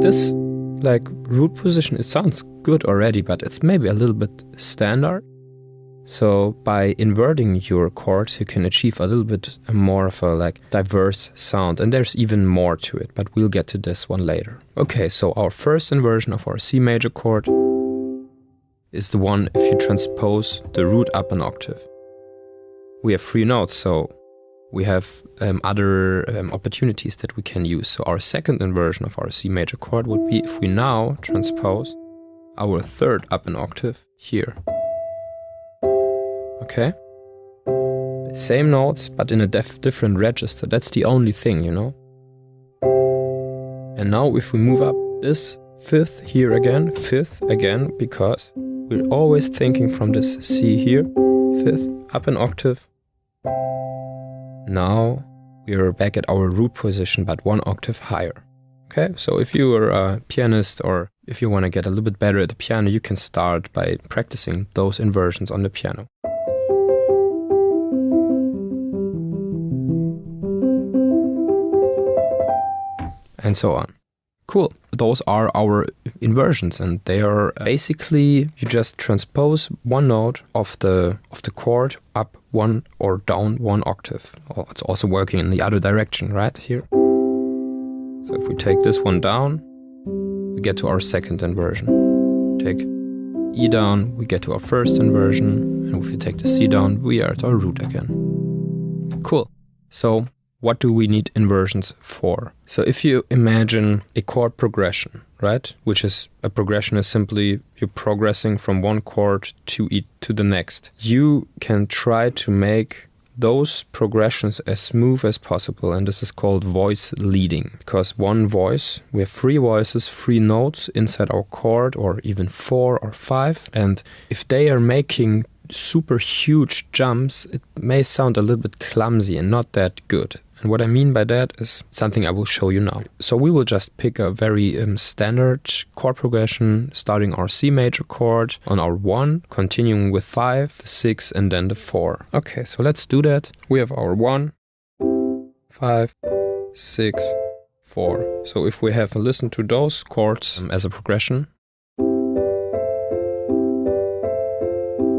A: this root position, it sounds good already, but it's maybe a little bit standard. So by inverting your chords, you can achieve a little bit more of a diverse sound, and there's even more to it, but we'll get to this one later. Okay, so our first inversion of our C major chord is the one if you transpose the root up an octave. We have 3 notes, so we have other opportunities that we can use. So our second inversion of our C major chord would be if we now transpose our third up an octave here. Okay? Same notes, but in a different register. That's the only thing, you know? And now if we move up this fifth here again, because we're always thinking from this C here, fifth, up an octave. Now we are back at our root position, but 1 octave higher. Okay, so if you are a pianist, or if you want to get a little bit better at the piano, you can start by practicing those inversions on the piano. And so on. Cool. Those are our inversions, and they are basically you just transpose one note of the chord up 1 or down 1 octave. Oh, it's also working in the other direction, right here. So if we take this one down, we get to our second inversion. Take E down, we get to our first inversion, and if we take the C down, we are at our root again. Cool. So what do we need inversions for? So if you imagine a chord progression, right? Which is a progression is simply you're progressing from one chord to the next. You can try to make those progressions as smooth as possible, and this is called voice leading. Because one voice, we have 3 voices, 3 notes inside our chord, or even 4 or 5, and if they are making super huge jumps, it may sound a little bit clumsy and not that good. And what I mean by that is something I will show you now. So we will just pick a very standard chord progression, starting our C major chord on our 1, continuing with 5, the 6, and then the 4. Okay, so let's do that. We have our 1, 5, 6, 4. So if we have a listen to those chords as a progression,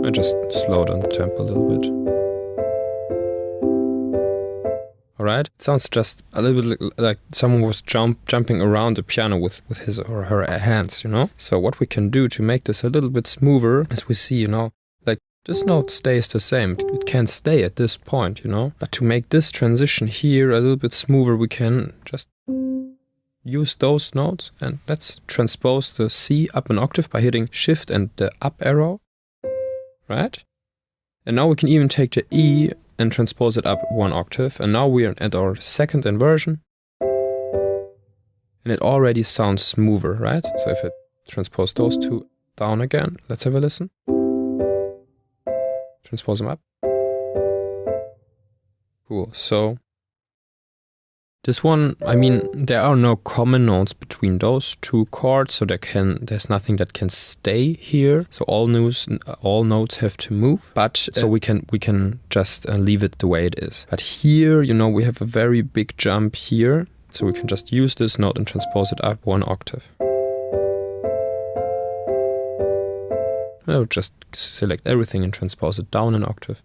A: I just slow down the tempo a little bit. Alright, it sounds just a little bit like someone was jumping around the piano with his or her hands, you know? So what we can do to make this a little bit smoother, as we see, you know, like this note stays the same. It can stay at this point, you know? But to make this transition here a little bit smoother, we can just use those notes, and let's transpose the C up an octave by hitting Shift and the up arrow, right? And now we can even take the E and transpose it up 1 octave, and now we are at our second inversion, and it already sounds smoother, right? So if I transpose those two down again, let's have a listen. Transpose them up. Cool, so this one, I mean, there are no common notes between those two chords, so there's nothing that can stay here. So all notes have to move, but so we can just leave it the way it is. But here, you know, we have a very big jump here, so we can just use this note and transpose it up 1 octave. I'll just select everything and transpose it down an octave.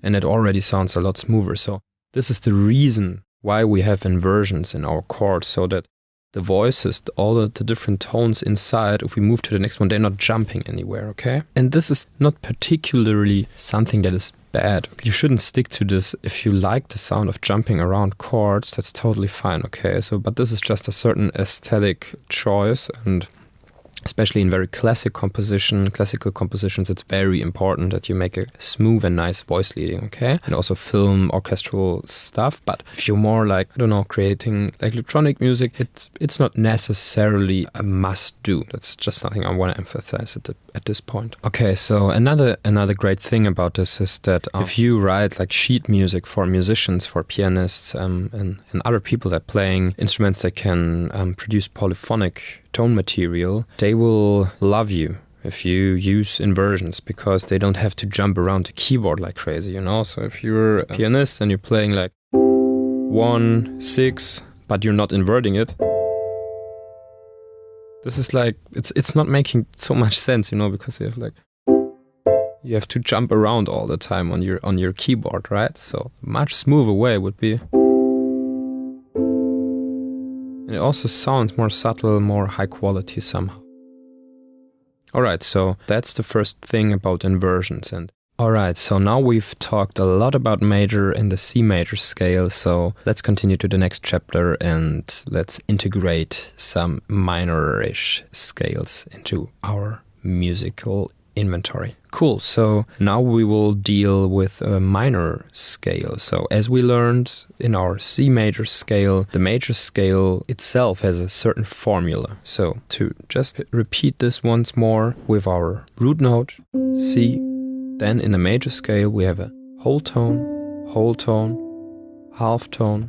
A: And it already sounds a lot smoother. So this is the reason why we have inversions in our chords, so that the voices, all the different tones inside, if we move to the next one, they're not jumping anywhere, okay? And this is not particularly something that is bad. You shouldn't stick to this. If you like the sound of jumping around chords, that's totally fine, okay? So, but this is just a certain aesthetic choice, and especially in very classical compositions, it's very important that you make a smooth and nice voice leading, okay? And also film, orchestral stuff. But if you're more like, I don't know, creating electronic music, it's not necessarily a must-do. That's just something I want to emphasize at this point. Okay, so another great thing about this is that if you write like sheet music for musicians, for pianists, and other people that are playing instruments that can produce polyphonic tone material, they will love you if you use inversions, because they don't have to jump around the keyboard like crazy, you know? So if you're a pianist and you're playing like 1, 6, but you're not inverting it, this is like, it's not making so much sense, you know, because you have to jump around all the time on your keyboard, right? So a much smoother way would be. And it also sounds more subtle, more high quality somehow. Alright, so that's the first thing about inversions. And alright, so now we've talked a lot about major and the C major scale, so let's continue to the next chapter and let's integrate some minor-ish scales into our musical inventory. Cool, so now we will deal with a minor scale. So as we learned in our C major scale, the major scale itself has a certain formula. So to just repeat this once more, with our root note, C, then in the major scale we have a whole tone, half tone,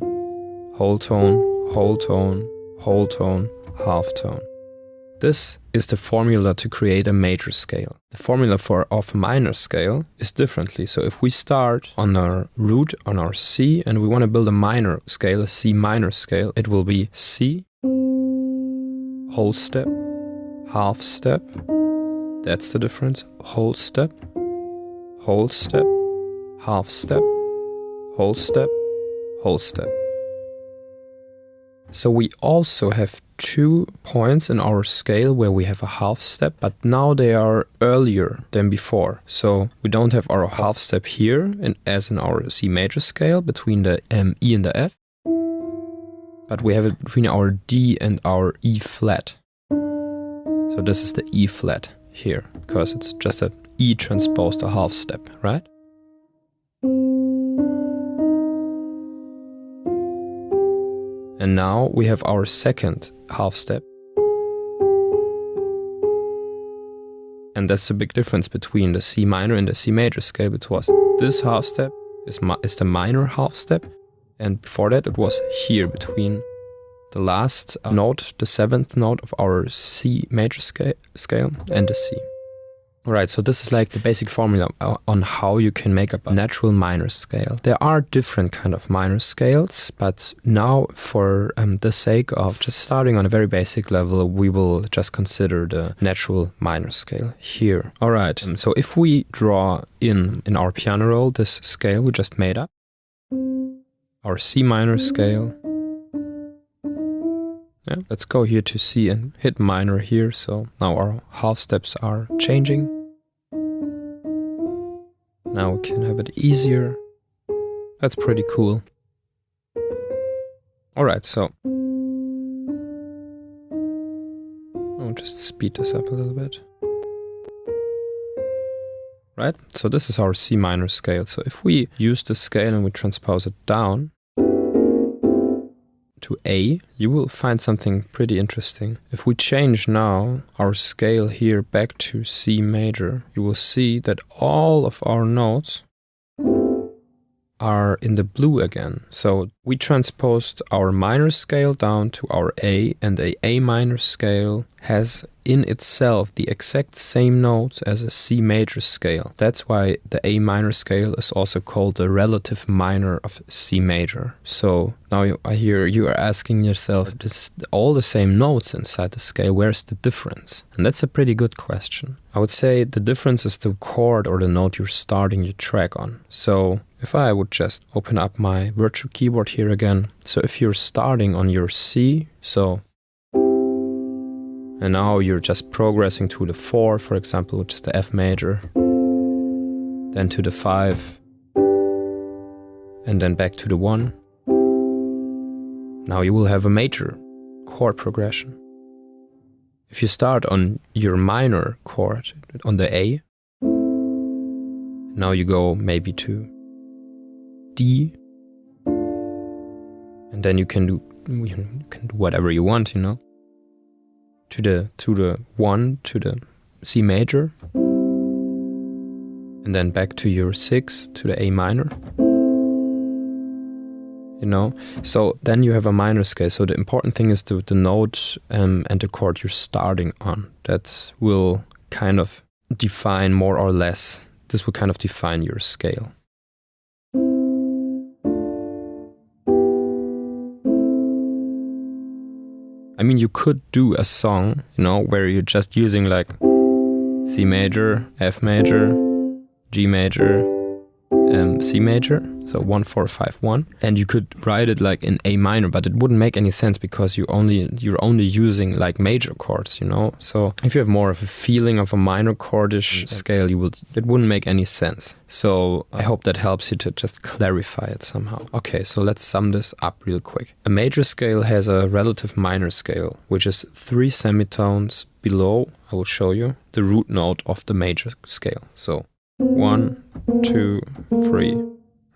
A: whole tone, whole tone, whole tone, half tone. This is the formula to create a major scale. The formula of a minor scale is differently. So if we start on our root, on our C, and we want to build a minor scale, a C minor scale, it will be C, whole step, half step. That's the difference. Whole step, half step, whole step, whole step. So we also have 2 points in our scale where we have a half step, but now they are earlier than before. So we don't have our half step here, as in our C major scale, between the E and the F, but we have it between our D and our E flat. So this is the E flat here, because it's just a E transposed a half step, right? And now we have our second half step. And that's the big difference between the C minor and the C major scale. It was this half step is the minor half step, and before that it was here between the last note, the 7th note of our C major scale and the C. Alright, so this is like the basic formula on how you can make up a natural minor scale. There are different kind of minor scales, but now for the sake of just starting on a very basic level, we will just consider the natural minor scale here. Alright, so if we draw in our piano roll this scale we just made up, our C minor scale. Yeah, let's go here to C and hit minor here, so now our half steps are changing. Now we can have it easier. That's pretty cool. Alright, so I'll just speed this up a little bit. Right, so this is our C minor scale. So if we use the scale and we transpose it down to A, you will find something pretty interesting. If we change now our scale here back to C major, you will see that all of our notes are in the blue again. So we transposed our minor scale down to our A, and the A minor scale has in itself the exact same notes as a C major scale. That's why the A minor scale is also called the relative minor of C major. So now I hear you are asking yourself, it's all the same notes inside the scale, where's the difference? And that's a pretty good question. I would say the difference is the chord or the note you're starting your track on. So if I would just open up my virtual keyboard here again. So if you're starting on your C, and now you're just progressing to the 4, for example, which is the F major, then to the 5, and then back to the 1. Now you will have a major chord progression. If you start on your minor chord, on the A, now you go maybe to D, and then you can do whatever you want, you know. To the 1, to the C major, and then back to your 6, to the A minor, you know. So then you have a minor scale. So the important thing is the note and the chord you're starting on. That will kind of define more or less, this will kind of define your scale. I mean, you could do a song, you know, where you're just using like C major, F major, G major, C major, so 1, 4, 5, 1, and you could write it like in A minor, but it wouldn't make any sense because you're only using like major chords, you know. So if you have more of a feeling of a minor chordish scale, it wouldn't make any sense. So I hope that helps you to just clarify it somehow. Okay, so let's sum this up real quick. A major scale has a relative minor scale, which is 3 semitones below, I will show you, the root note of the major scale. So 1, 2, 3,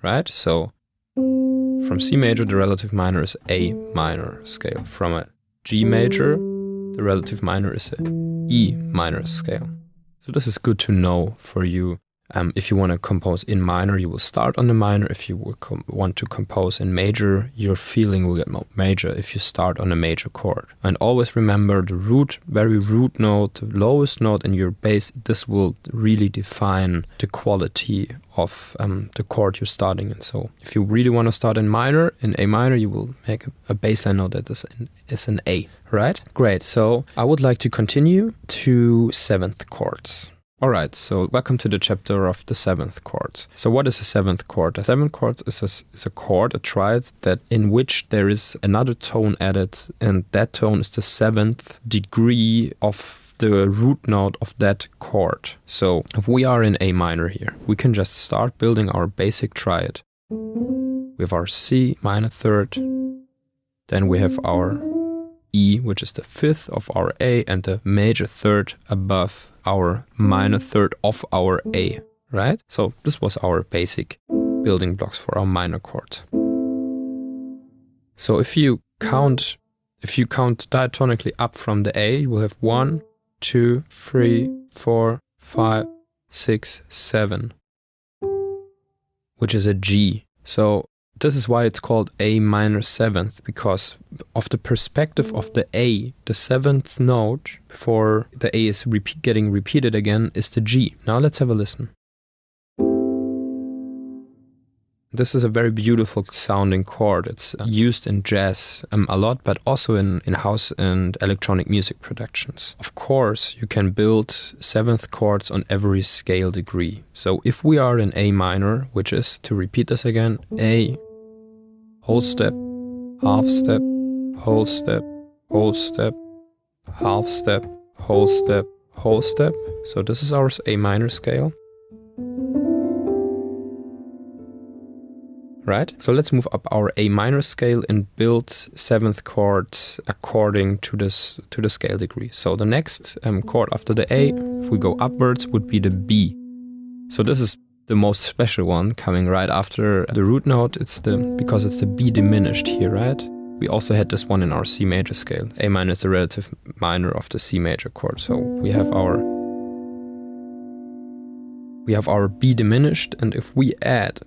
A: right? So from C major, the relative minor is A minor scale. From a G major, the relative minor is a E minor scale. So this is good to know for you. If you want to compose in minor, you will start on the minor. If you want to compose in major, your feeling will get major if you start on a major chord. And always remember the very root note, the lowest note in your bass, this will really define the quality of the chord you're starting in. So if you really want to start in A minor, you will make a bass line note that is an A, right? Great, so I would like to continue to 7th chords. Alright, so welcome to the chapter of the 7th chords. So what is a 7th chord? A 7th chord is a chord, a triad, that in which there is another tone added, and that tone is the 7th degree of the root note of that chord. So if we are in A minor here, we can just start building our basic triad. We have our C minor 3rd, then we have our E, which is the 5th of our A, and the major 3rd above our minor 3rd of our A, right? So this was our basic building blocks for our minor chords. So if you count diatonically up from the A, you will have 1, 2, 3, 4, 5, 6, 7, which is a G. So this is why it's called A minor seventh, because of the perspective of the A, the seventh note before the A is getting repeated again is the G. Now let's have a listen. This is a very beautiful sounding chord. It's used in jazz a lot, but also in house and electronic music productions. Of course, you can build seventh chords on every scale degree. So if we are in A minor, which is, to repeat this again, A, whole step, half step, whole step, whole step, half step, whole step, whole step. So this is our A minor scale. Right? So let's move up our A minor scale and build seventh chords according to the scale degree. So the next chord after the A, if we go upwards, would be the B. So this is the most special one coming right after the root note. Because it's the B diminished here, right? We also had this one in our C major scale. A minor is the relative minor of the C major chord. So we have our B diminished, and if we add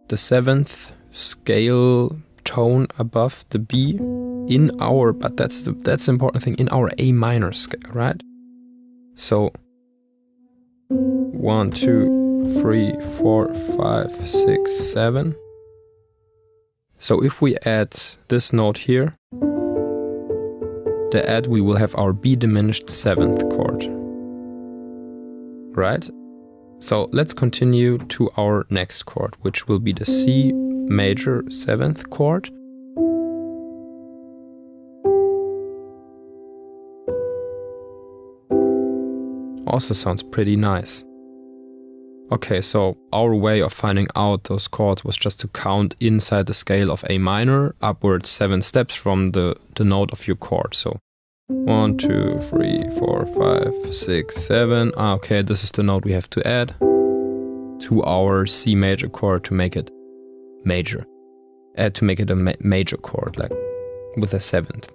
A: the seventh scale tone above the B in our, but that's the important thing, in our A minor scale, right? So 1, 2, 3, 4, 5, 6, 7. So if we add this note here, we will have our B diminished seventh chord, right? So let's continue to our next chord, which will be the C major seventh chord. Also sounds pretty nice. Okay, so our way of finding out those chords was just to count inside the scale of A minor upwards 7 steps from the note of your chord. So 1, 2, 3, 4, 5, 6, 7. Okay, this is the note we have to add to our C major chord to make it major. To make it a major chord, like with a seventh.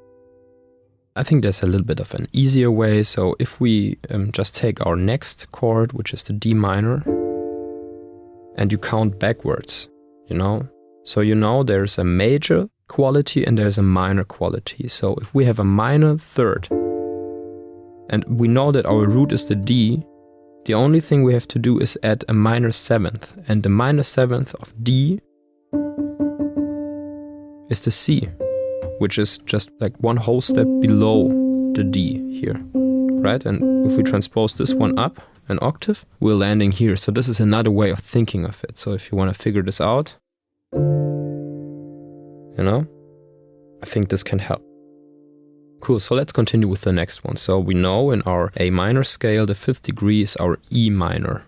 A: I think there's a little bit of an easier way. So if we just take our next chord, which is the D minor, and you count backwards, So there's a major quality and there's a minor quality. So if we have a minor third and we know that our root is the D, the only thing we have to do is add a minor seventh, and the minor seventh of D is the C, which is just like one whole step below the D here, right? And if we transpose this one up an octave, we're landing here. So this is another way of thinking of it. So if you want to figure this out, I think this can help. Cool, so let's continue with the next one. So we know in our A minor scale, the 5th degree is our E minor.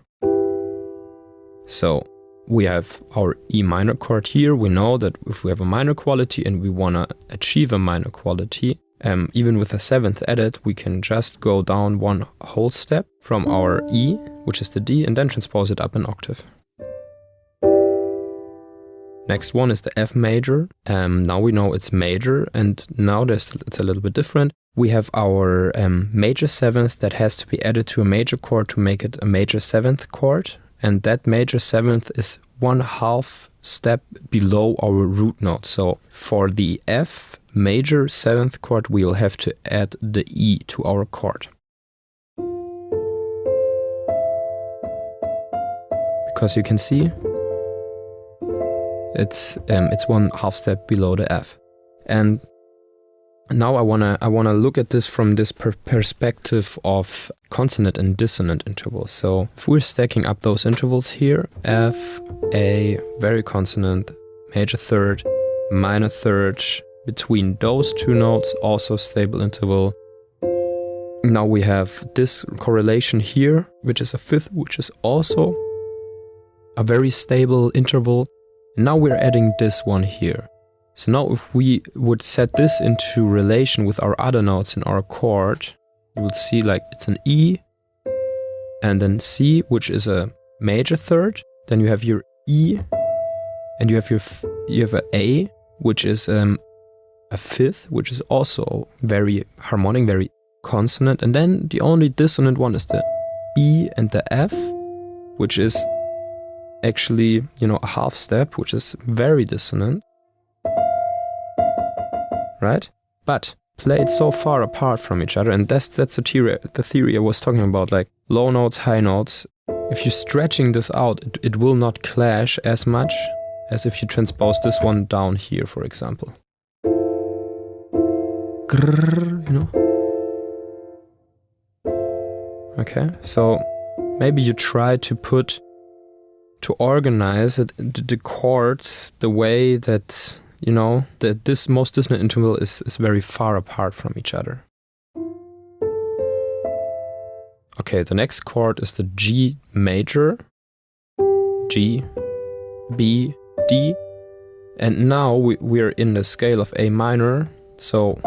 A: So we have our E minor chord here. We know that if we have a minor quality and we want to achieve a minor quality, even with a 7th added, we can just go down one whole step from our E, which is the D, and then transpose it up an octave. Next one is the F major. Now we know it's major, and now it's a little bit different. We have our major 7th that has to be added to a major chord to make it a major 7th chord, and that major 7th is 1/2 step below our root note. So for the F major 7th chord, we will have to add the E to our chord. Because you can see, it's 1/2 step below the F. And now I wanna look at this from this perspective of consonant and dissonant intervals. So if we're stacking up those intervals here, F, A, very consonant, major third, minor third, between those two notes, also stable interval. Now we have this correlation here, which is a 5th, which is also a very stable interval. Now we're adding this one here. So now if we would set this into relation with our other notes in our chord, you would see like it's an E, and then C, which is a major third. Then you have your E, and you have an A, which is a 5th, which is also very harmonic, very consonant. And then the only dissonant one is the E and the F, which is actually, a half step, which is very dissonant, right? But played so far apart from each other, and that's the theory I was talking about, like low notes, high notes. If you're stretching this out, it will not clash as much as if you transpose this one down here, for example. Grrr, Okay, so maybe you try to organize the chords the way that, that this most dissonant interval is very far apart from each other. Okay, the next chord is the G major, G, B, D, and now we're in the scale of A minor, so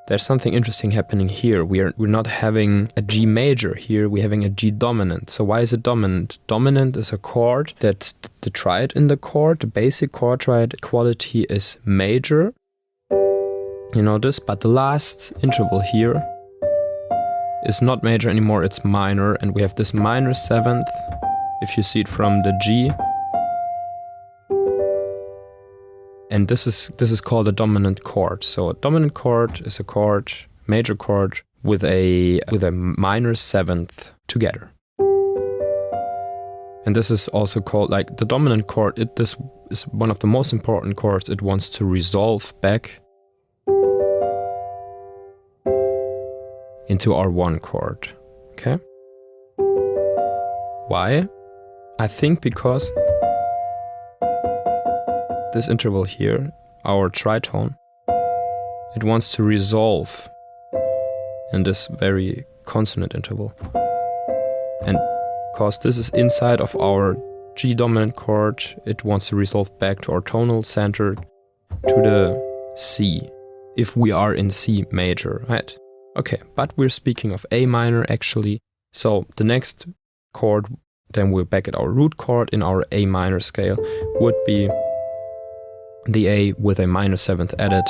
A: there's something interesting happening here. We're not having a G major here, we're having a G dominant. So why is it dominant? Dominant is a chord that the triad in the chord, the basic chord triad quality is major. You know this, but the last interval here is not major anymore, it's minor, and we have this minor seventh, if you see it from the G. And this is called a dominant chord. So a dominant chord is a chord, major chord, with a minor seventh together. And this is also called, like, the dominant chord, this is one of the most important chords. It wants to resolve back into our one chord. Okay? Why? I think because this interval here, our tritone, it wants to resolve in this very consonant interval. And because this is inside of our G dominant chord, it wants to resolve back to our tonal center, to the C, if we are in C major, right? Okay, but we're speaking of A minor actually. So the next chord, then we're back at our root chord in our A minor scale, would be the A with a minor seventh added,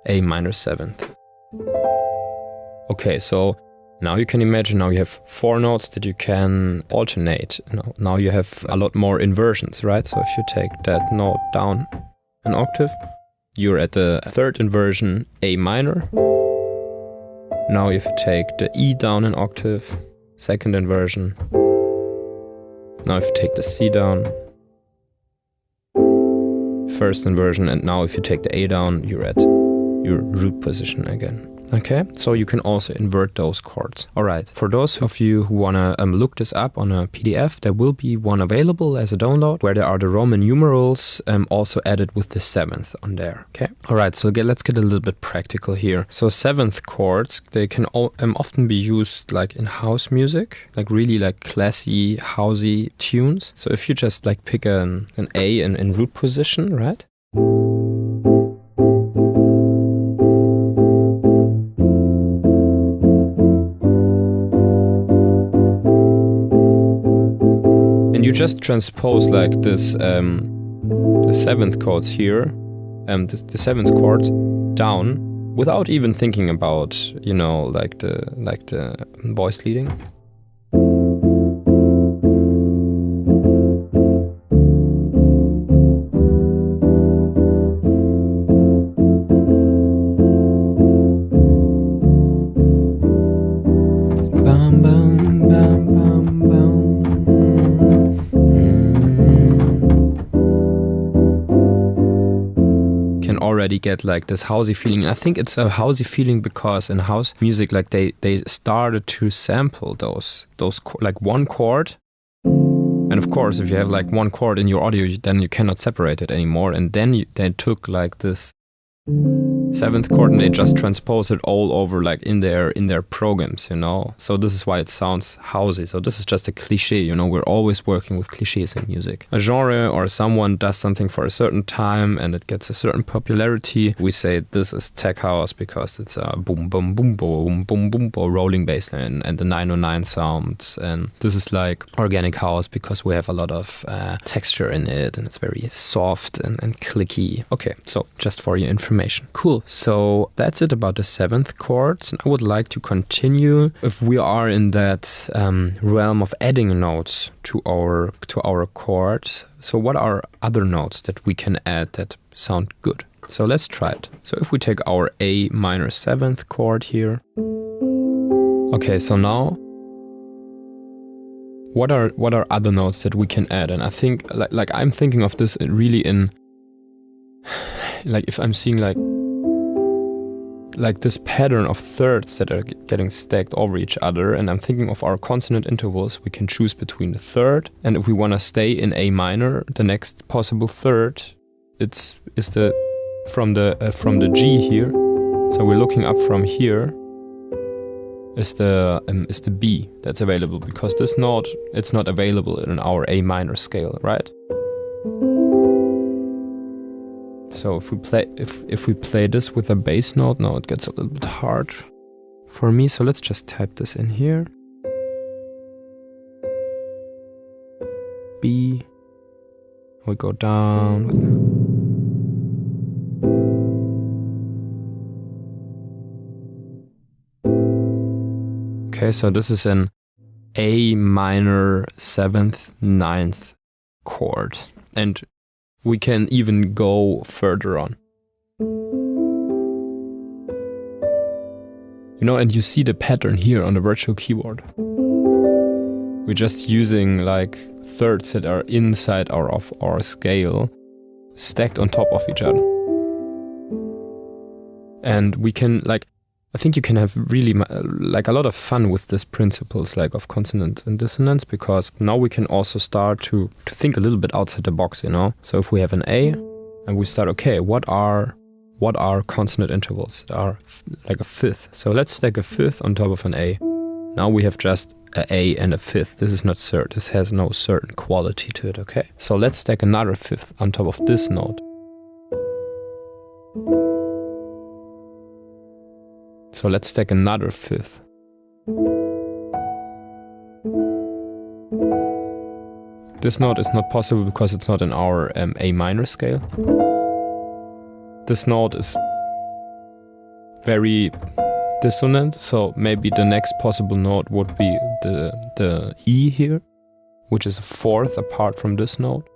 A: A minor seventh. Okay, so now you can imagine, now you have 4 notes that you can alternate. Now you have a lot more inversions, right? So if you take that note down an octave, you're at the third inversion, A minor. Now if you take the E down an octave, second inversion. Now if you take the C down, first inversion, and now if you take the A down, you're at your root position again. Okay, so you can also invert those chords. Alright, for those of you who wanna look this up on a PDF, there will be one available as a download where there are the Roman numerals also added with the seventh on there. Okay, alright, so let's get a little bit practical here. So seventh chords, they can often be used like in house music, like really like classy, housey tunes. So if you just like pick an A in root position, right? You just transpose like this, the seventh chords here, the seventh chord down, without even thinking about, like the voice leading. Bam, bam, bam, bam, bam. Already get like this housey feeling. I think it's a housey feeling because in house music, like they started to sample those like one chord, and of course if you have like one chord in your audio, then you cannot separate it anymore, and then they took like this seventh chord and they just transpose it all over like in their programs, so this is why it sounds housey. So this is just a cliche, we're always working with cliches in music. A genre or someone does something for a certain time and it gets a certain popularity, we say this is tech house because it's a boom boom boom boom boom boom boom rolling bass line and the 909 sounds, and this is like organic house because we have a lot of texture in it and it's very soft and clicky. Okay, so just for your information, information. Cool. So that's it about the 7th chords. And I would like to continue if we are in that realm of adding notes to our chords. So what are other notes that we can add that sound good? So let's try it. So if we take our A minor 7th chord here. Okay, so now what are other notes that we can add? And I think like I'm thinking of this really in like if I'm seeing like this pattern of thirds that are getting stacked over each other, and I'm thinking of our consonant intervals, we can choose between the third, and if we want to stay in A minor, the next possible third is from the G here. So we're looking up from here is the B that's available, because this note, it's not available in our A minor scale, right? So if we play this with a bass note, now it gets a little bit hard for me. So let's just type this in here. B. We go down. Okay, so this is an A minor 7th, 9th chord. And we can even go further on. You know, and you see the pattern here on the virtual keyboard. We're just using like thirds that are inside our scale, stacked on top of each other. And we can I think you can have really like a lot of fun with these principles like of consonance and dissonance, because now we can also start to think a little bit outside the box, you know. So if we have an A and we start, okay, what are consonant intervals that are like a fifth? So let's stack a fifth on top of an A. Now we have just an A and a fifth. This is not certain. This has no certain quality to it, okay? So let's stack another fifth on top of this note. So let's take another fifth. This note is not possible because it's not in our A minor scale. This note is very dissonant, so maybe the next possible note would be the E here, which is a fourth apart from this note.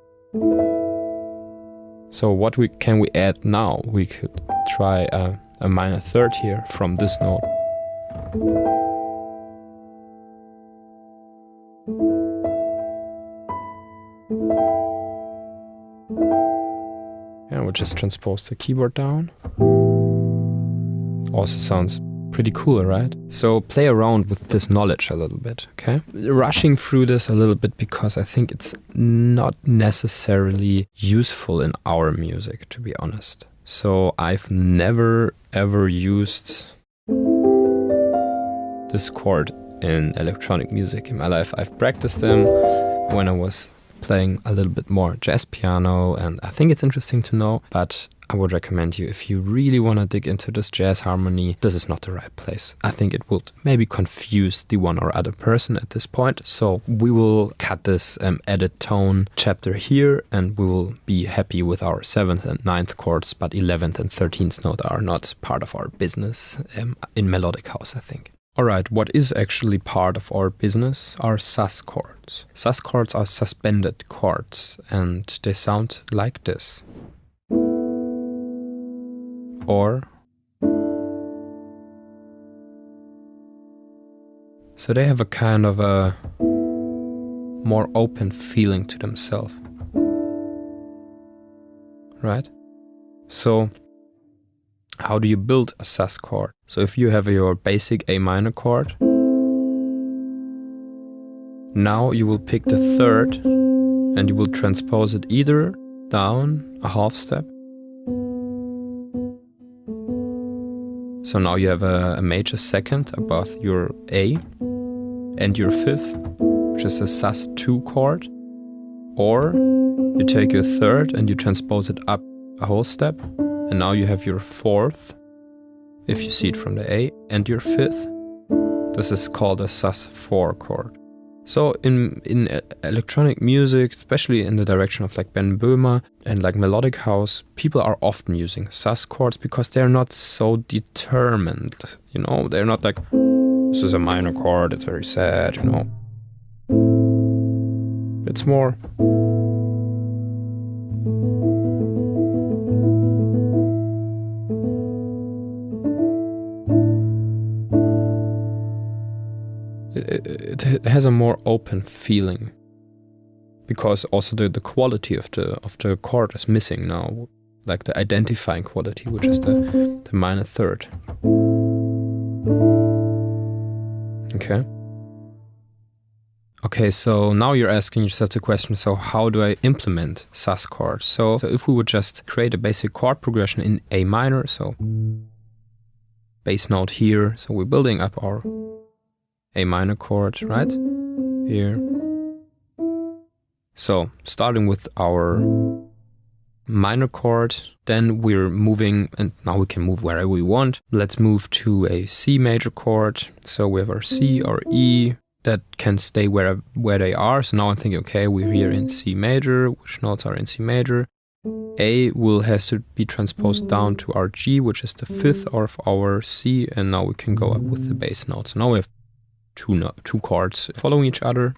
A: So what can we add now? We could try a minor third here from this note. And we'll just transpose the keyboard down. Also sounds pretty cool, right? So play around with this knowledge a little bit, okay? Rushing through this a little bit because I think it's not necessarily useful in our music, to be honest. So I've never ever used this chord in electronic music in my life. I've practiced them when I was playing a little bit more jazz piano, and I think it's interesting to know, but I would recommend you, if you really want to dig into this jazz harmony, this is not the right place. I think it would maybe confuse the one or other person at this point. So we will cut this edit tone chapter here, and we will be happy with our 7th and 9th chords, but 11th and 13th note are not part of our business in melodic house, I think. Alright, what is actually part of our business are sus chords. Sus chords are suspended chords, and they sound like this. Or, so they have a kind of a more open feeling to themselves, right? So how do you build a sus chord? So if you have your basic A minor chord, now you will pick the third and you will transpose it either down a half step. So now you have a major second above your A and your fifth, which is a sus2 chord. Or you take your third and you transpose it up a whole step, and now you have your fourth, if you see it from the A, and your fifth. This is called a sus4 chord. So in electronic music, especially in the direction of like Ben Böhmer and like melodic house, people are often using sus chords because they're not so determined, you know, they're not like, this is a minor chord, it's very sad, you know. It's more it has a more open feeling, because also the quality of the chord is missing now, like the identifying quality, which is the minor third. Okay, so now you're asking yourself the question, so how do I implement sus chords? So if we would just create a basic chord progression in A minor, so bass note here, so we're building up our A minor chord, right? Here. So starting with our minor chord, then we're moving, and now we can move wherever we want. Let's move to a C major chord. So we have our C, our E, that can stay where they are. So now I'm thinking, okay, we're here in C major, which notes are in C major. A has to be transposed down to our G, which is the fifth of our C, and now we can go up with the bass note. So now we have two chords following each other.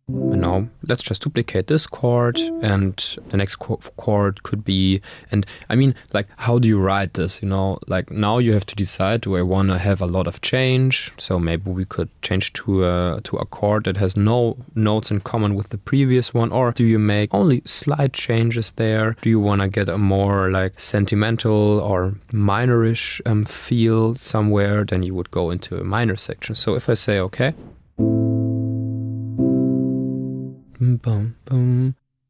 A: And now let's just duplicate this chord, and the next chord could be, and I mean, like, how do you write this, you know? Like, now you have to decide, do I want to have a lot of change? So maybe we could change to a chord that has no notes in common with the previous one, or do you make only slight changes there? Do you want to get a more like sentimental or minorish feel somewhere? Then you would go into a minor section. So if I say, okay,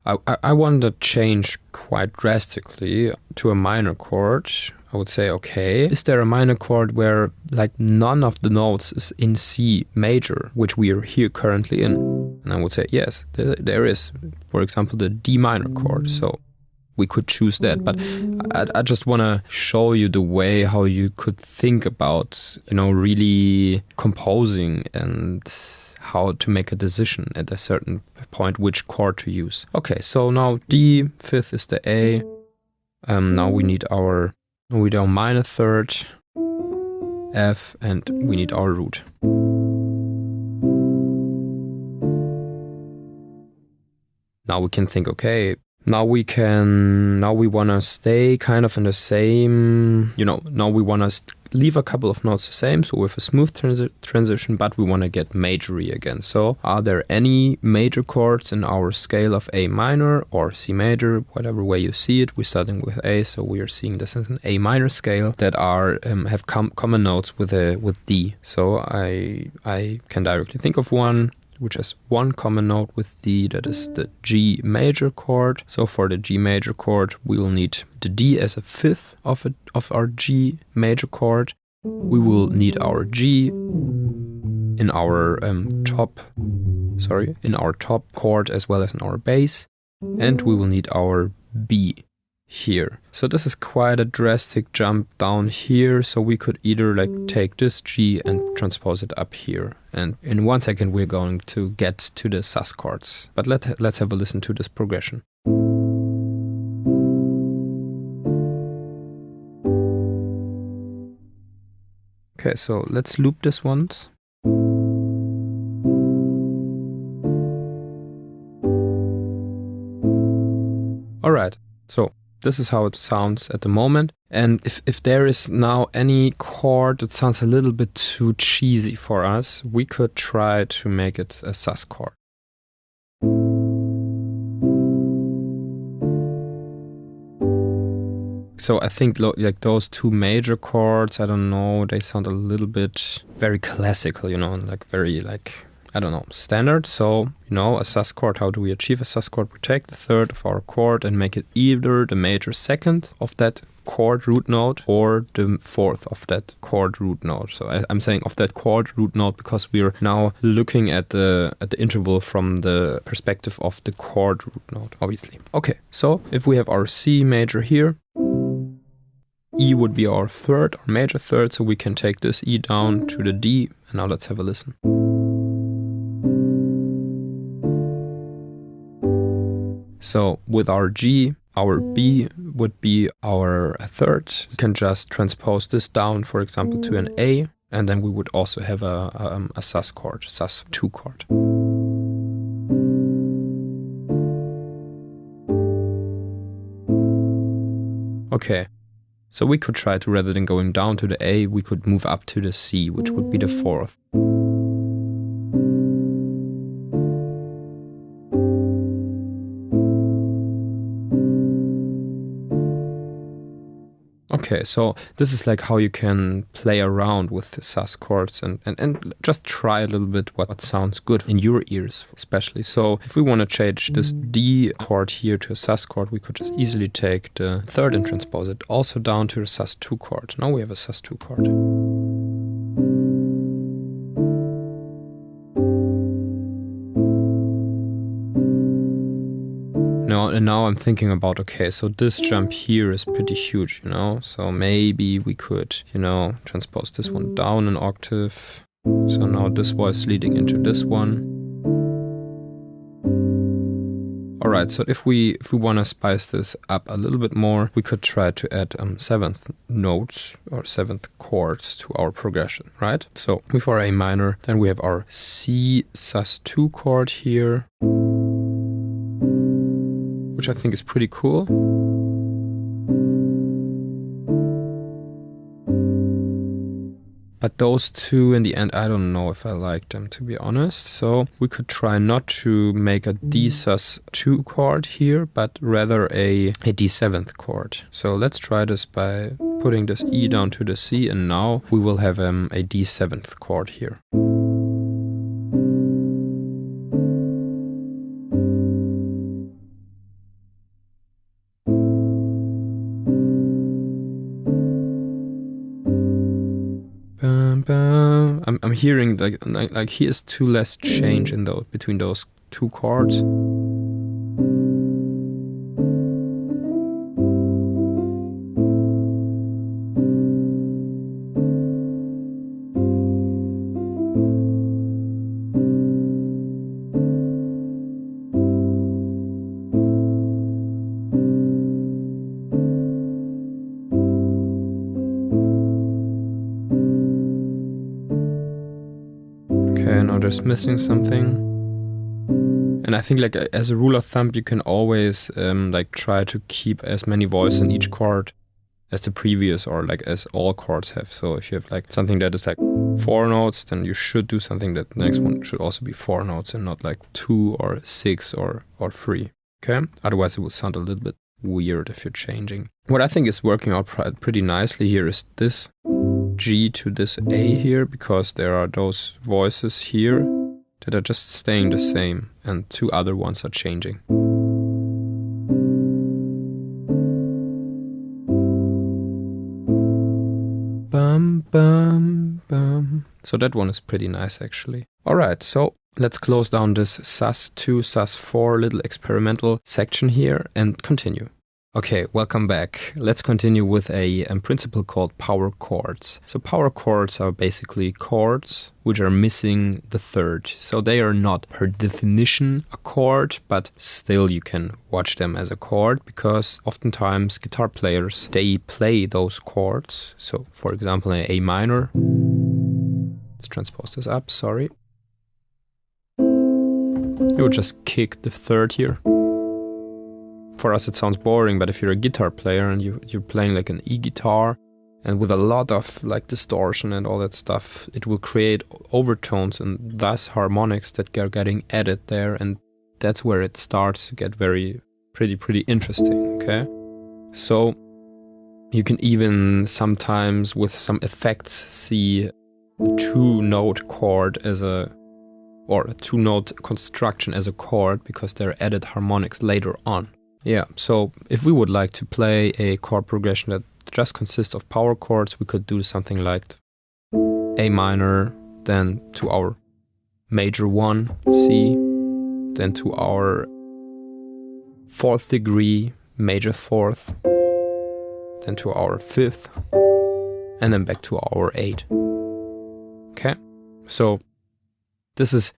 A: I want to change quite drastically to a minor chord. I would say, okay, is there a minor chord where like none of the notes is in C major, which we are here currently in? And I would say, yes, there is. For example, the D minor chord. So we could choose that. But I just want to show you the way how you could think about, you know, really composing and how to make a decision at a certain point which chord to use. Okay, so now D, fifth is the A. Now we need our minor third, F, and we need our root. Now we can think, okay, now we want to stay kind of in the same, you know, now we want to leave a couple of notes the same, so with a smooth transition, but we want to get majory again. So are there any major chords in our scale of A minor or C major, whatever way you see it? We're starting with A, so we are seeing this as an A minor scale that are have common notes with D. So I can directly think of one which has one common note with D, that is the G major chord. So for the G major chord, we will need the D as a fifth of our G major chord. We will need our G in our top chord as well as in our bass, and we will need our B here. So this is quite a drastic jump down here, so we could either like take this G and transpose it up here, and in 1 second we're going to get to the sus chords. But let's have a listen to this progression. Okay, so let's loop this once. Alright, so this is how it sounds at the moment. And if there is now any chord that sounds a little bit too cheesy for us, we could try to make it a sus chord. So I think like those two major chords, I don't know, they sound a little bit very classical, you know, and like very like, I don't know, standard. So, you know, a sus chord, how do we achieve a sus chord? We take the third of our chord and make it either the major second of that chord root note or the fourth of that chord root note. So I'm saying of that chord root note because we're now looking at the interval from the perspective of the chord root note, obviously. Okay, so if we have our C major here, E would be our third, our major third, so we can take this E down to the D. And now let's have a listen. So with our G, our B would be our third. We can just transpose this down, for example, to an A, and then we would also have a sus chord, sus2 chord. Okay, so we could try to, rather than going down to the A, we could move up to the C, which would be the fourth. Okay, so this is like how you can play around with the sus chords and just try a little bit what sounds good in your ears, especially. So if we want to change this D chord here to a sus chord, we could just easily take the third and transpose it also down to a sus2 chord. Now we have a sus2 chord. Now I'm thinking about, okay, so this jump here is pretty huge, you know, so maybe we could, you know, transpose this one down an octave. So now this voice leading into this one. Alright, so if we want to spice this up a little bit more, we could try to add seventh notes or seventh chords to our progression, right? So with our A minor, then we have our C sus2 chord here, which I think is pretty cool. But those two in the end, I don't know if I like them, to be honest. So we could try not to make a D sus2 chord here, but rather a D7th chord. So let's try this by putting this E down to the C, and now we will have a D7th chord here. I'm hearing like here's two less change in those between those two chords. Okay, now there's missing something. And I think, like, as a rule of thumb, you can always like try to keep as many voices in each chord as the previous, or like as all chords have. So if you have like something that is like 4 notes, then you should do something that the next one should also be 4 notes and not like 2 or 6 or 3. Okay? Otherwise it will sound a little bit weird if you're changing. What I think is working out pretty nicely here is this G to this A here, because there are those voices here that are just staying the same and 2 other ones are changing. Bum, bum, bum. So that one is pretty nice actually. Alright, so let's close down this sus2, sus4 little experimental section here and continue. Okay, welcome back. Let's continue with a principle called power chords. So power chords are basically chords which are missing the third. So they are not per definition a chord, but still you can watch them as a chord, because oftentimes guitar players, they play those chords. So for example, an A minor. Let's transpose this up, sorry. You would just kick the third here. For us it sounds boring, but if you're a guitar player and you're playing like an E-guitar and with a lot of like distortion and all that stuff, it will create overtones and thus harmonics that are getting added there, and that's where it starts to get pretty interesting, okay? So you can even sometimes with some effects see a 2-note chord or a 2-note construction as a chord, because there are added harmonics later on. Yeah, so if we would like to play a chord progression that just consists of power chords, we could do something like A minor, then to our major 1, C, then to our 4th degree, major 4th, then to our 5th, and then back to our 8. Okay? So this is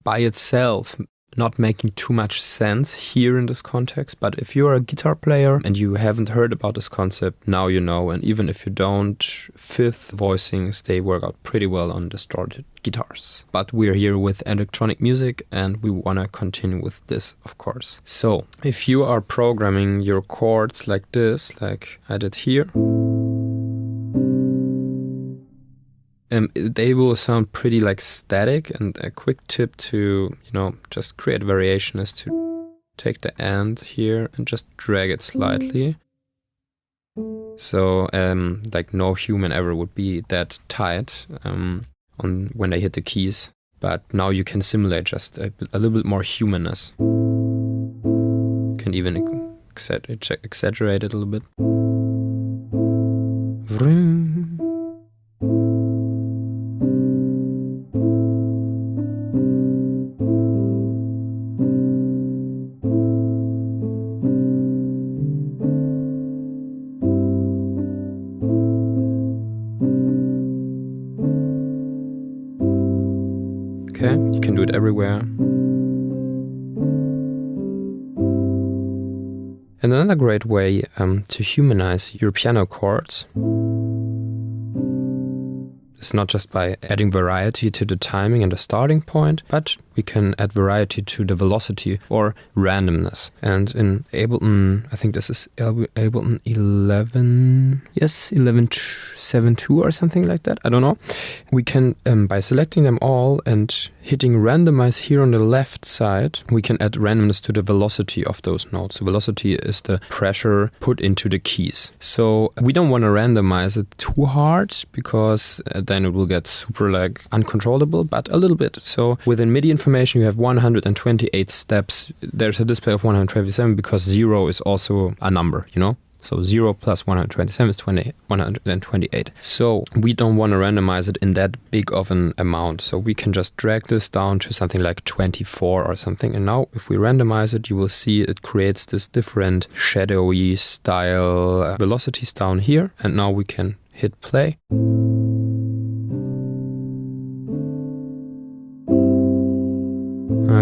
A: by itself not making too much sense here in this context, but if you're a guitar player and you haven't heard about this concept, now you know, and even if you don't, 5th voicings, they work out pretty well on distorted guitars. But we're here with electronic music and we want to continue with this, of course. So if you are programming your chords like this, like I did here, they will sound pretty like static, and a quick tip to, just create variation is to take the end here and just drag it slightly. So, like no human ever would be that tight on when they hit the keys, but now you can simulate just a little bit more humanness. You can even exaggerate it a little bit. Vroom. Okay, you can do it everywhere. And another great way to humanize your piano chords is not just by adding variety to the timing and the starting point, but we can add variety to the velocity or randomness. And in Ableton, I think this is Ableton 11.7.2 or something like that, I don't know. We can, by selecting them all and hitting randomize here on the left side, we can add randomness to the velocity of those notes. The velocity is the pressure put into the keys. So we don't want to randomize it too hard because then it will get super like uncontrollable, but a little bit. So within MIDI information, you have 128 steps. There's a display of 127 because 0 is also a number, So 0 plus 127 is 128. So we don't want to randomize it in that big of an amount. So we can just drag this down to something like 24 or something. And now if we randomize it, you will see it creates this different shadowy style velocities down here. And now we can hit play.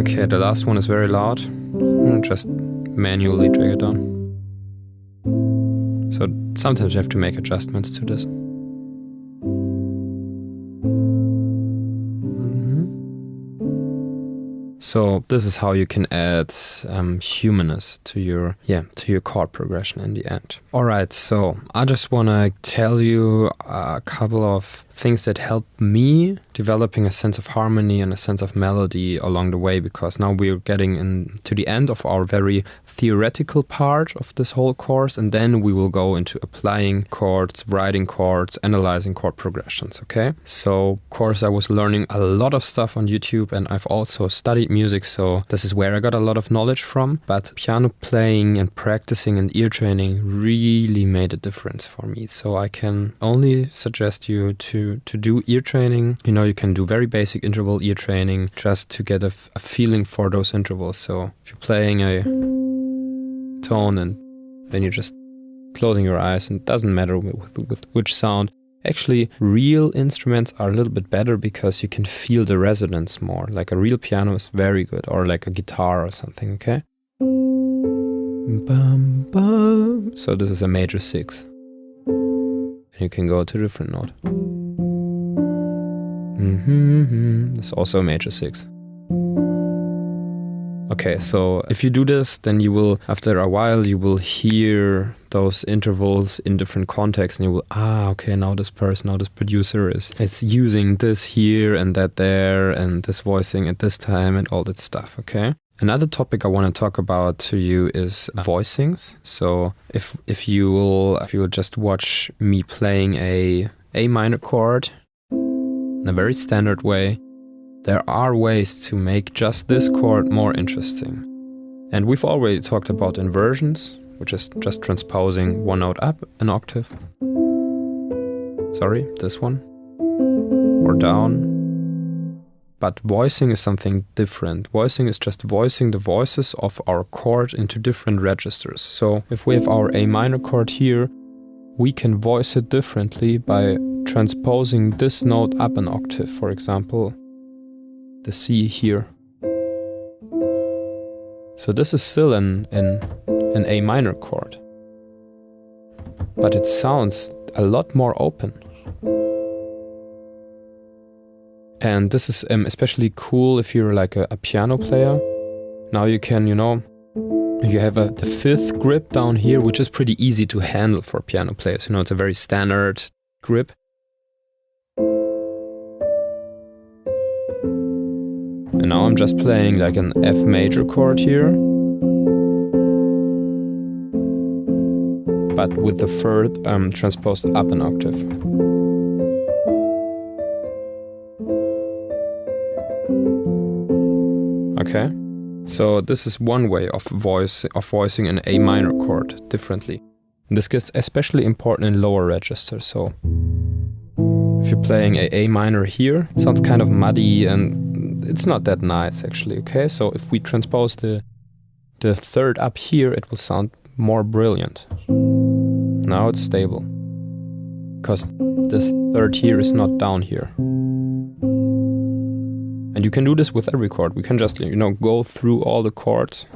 A: Okay, the last one is very loud. Just manually drag it down. So sometimes you have to make adjustments to this. So this is how you can add humanness to your chord progression in the end. All right, so I just want to tell you a couple of things that help me developing a sense of harmony and a sense of melody along the way, because now we're getting into the end of our very theoretical part of this whole course, and then we will go into applying chords, writing chords, analyzing chord progressions, okay? So, of course, I was learning a lot of stuff on YouTube, and I've also studied music, so this is where I got a lot of knowledge from, but piano playing and practicing and ear training really made a difference for me. So I can only suggest you to do ear training. You can do very basic interval ear training just to get a feeling for those intervals. So if you're playing a tone and then you're just closing your eyes, and it doesn't matter with which sound. Actually, real instruments are a little bit better because you can feel the resonance more. Like a real piano is very good, or like a guitar or something, okay? Bum, bum. So this is a major 6. And you can go to a different note. It's also a major 6. Okay, so if you do this, then you will, after a while, you will hear those intervals in different contexts, and you will, okay, now this producer is using this here and that there, and this voicing at this time, and all that stuff, okay? Another topic I want to talk about to you is voicings. So if you will just watch me playing a minor chord in a very standard way, there are ways to make just this chord more interesting. And we've already talked about inversions, which is just transposing one note up an octave. Sorry, this one. Or down. But voicing is something different. Voicing is just voicing the voices of our chord into different registers. So if we have our A minor chord here, we can voice it differently by transposing this note up an octave, for example, the C here. So this is still an A minor chord, but it sounds a lot more open. And this is especially cool if you're like a piano player. Now you can, you have the fifth grip down here, which is pretty easy to handle for piano players. It's a very standard grip. And now I'm just playing like an F major chord here, but with the third transposed up an octave. Okay, so this is one way of voicing an A minor chord differently. And this gets especially important in lower registers. So if you're playing A minor here, it sounds kind of muddy and it's not that nice actually. Okay, so if we transpose the third up here, it will sound more brilliant. Now it's stable, because this third here is not down here. And you can do this with every chord. We can just, go through all the chords.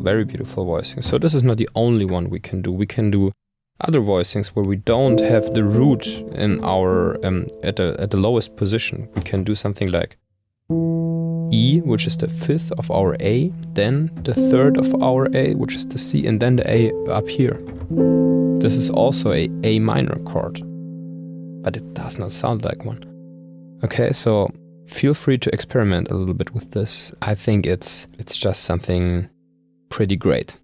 A: Very beautiful voicing. So this is not the only one we can do. We can do other voicings where we don't have the root in our at the lowest position. We can do something like E, which is the fifth of our A, then the third of our A, which is the C, and then the A up here. This is also a A minor chord, but it does not sound like one. Okay, so feel free to experiment a little bit with this. I think it's just something pretty great.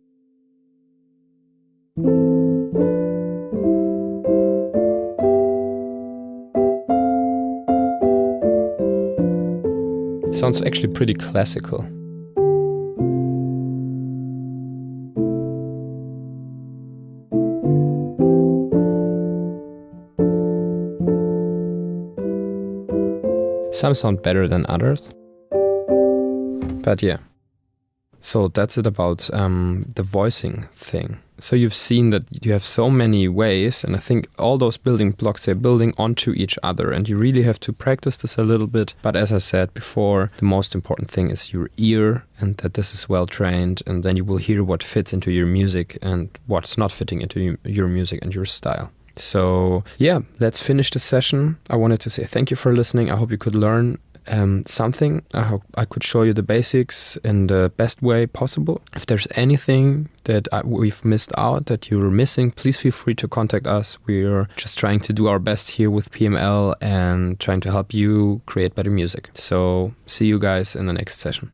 A: Sounds actually pretty classical. Some sound better than others. But yeah. So that's it about the voicing thing. So you've seen that you have so many ways, and I think all those building blocks, they're building onto each other, and you really have to practice this a little bit. But as I said before, the most important thing is your ear, and that this is well trained, and then you will hear what fits into your music and what's not fitting into your music and your style. So yeah, let's finish the session. I wanted to say thank you for listening. I hope you could learn something. I hope I could show you the basics in the best way possible. If there's anything that we've missed out, that you're missing, please feel free to contact us. We're just trying to do our best here with PML and trying to help you create better music. So see you guys in the next session.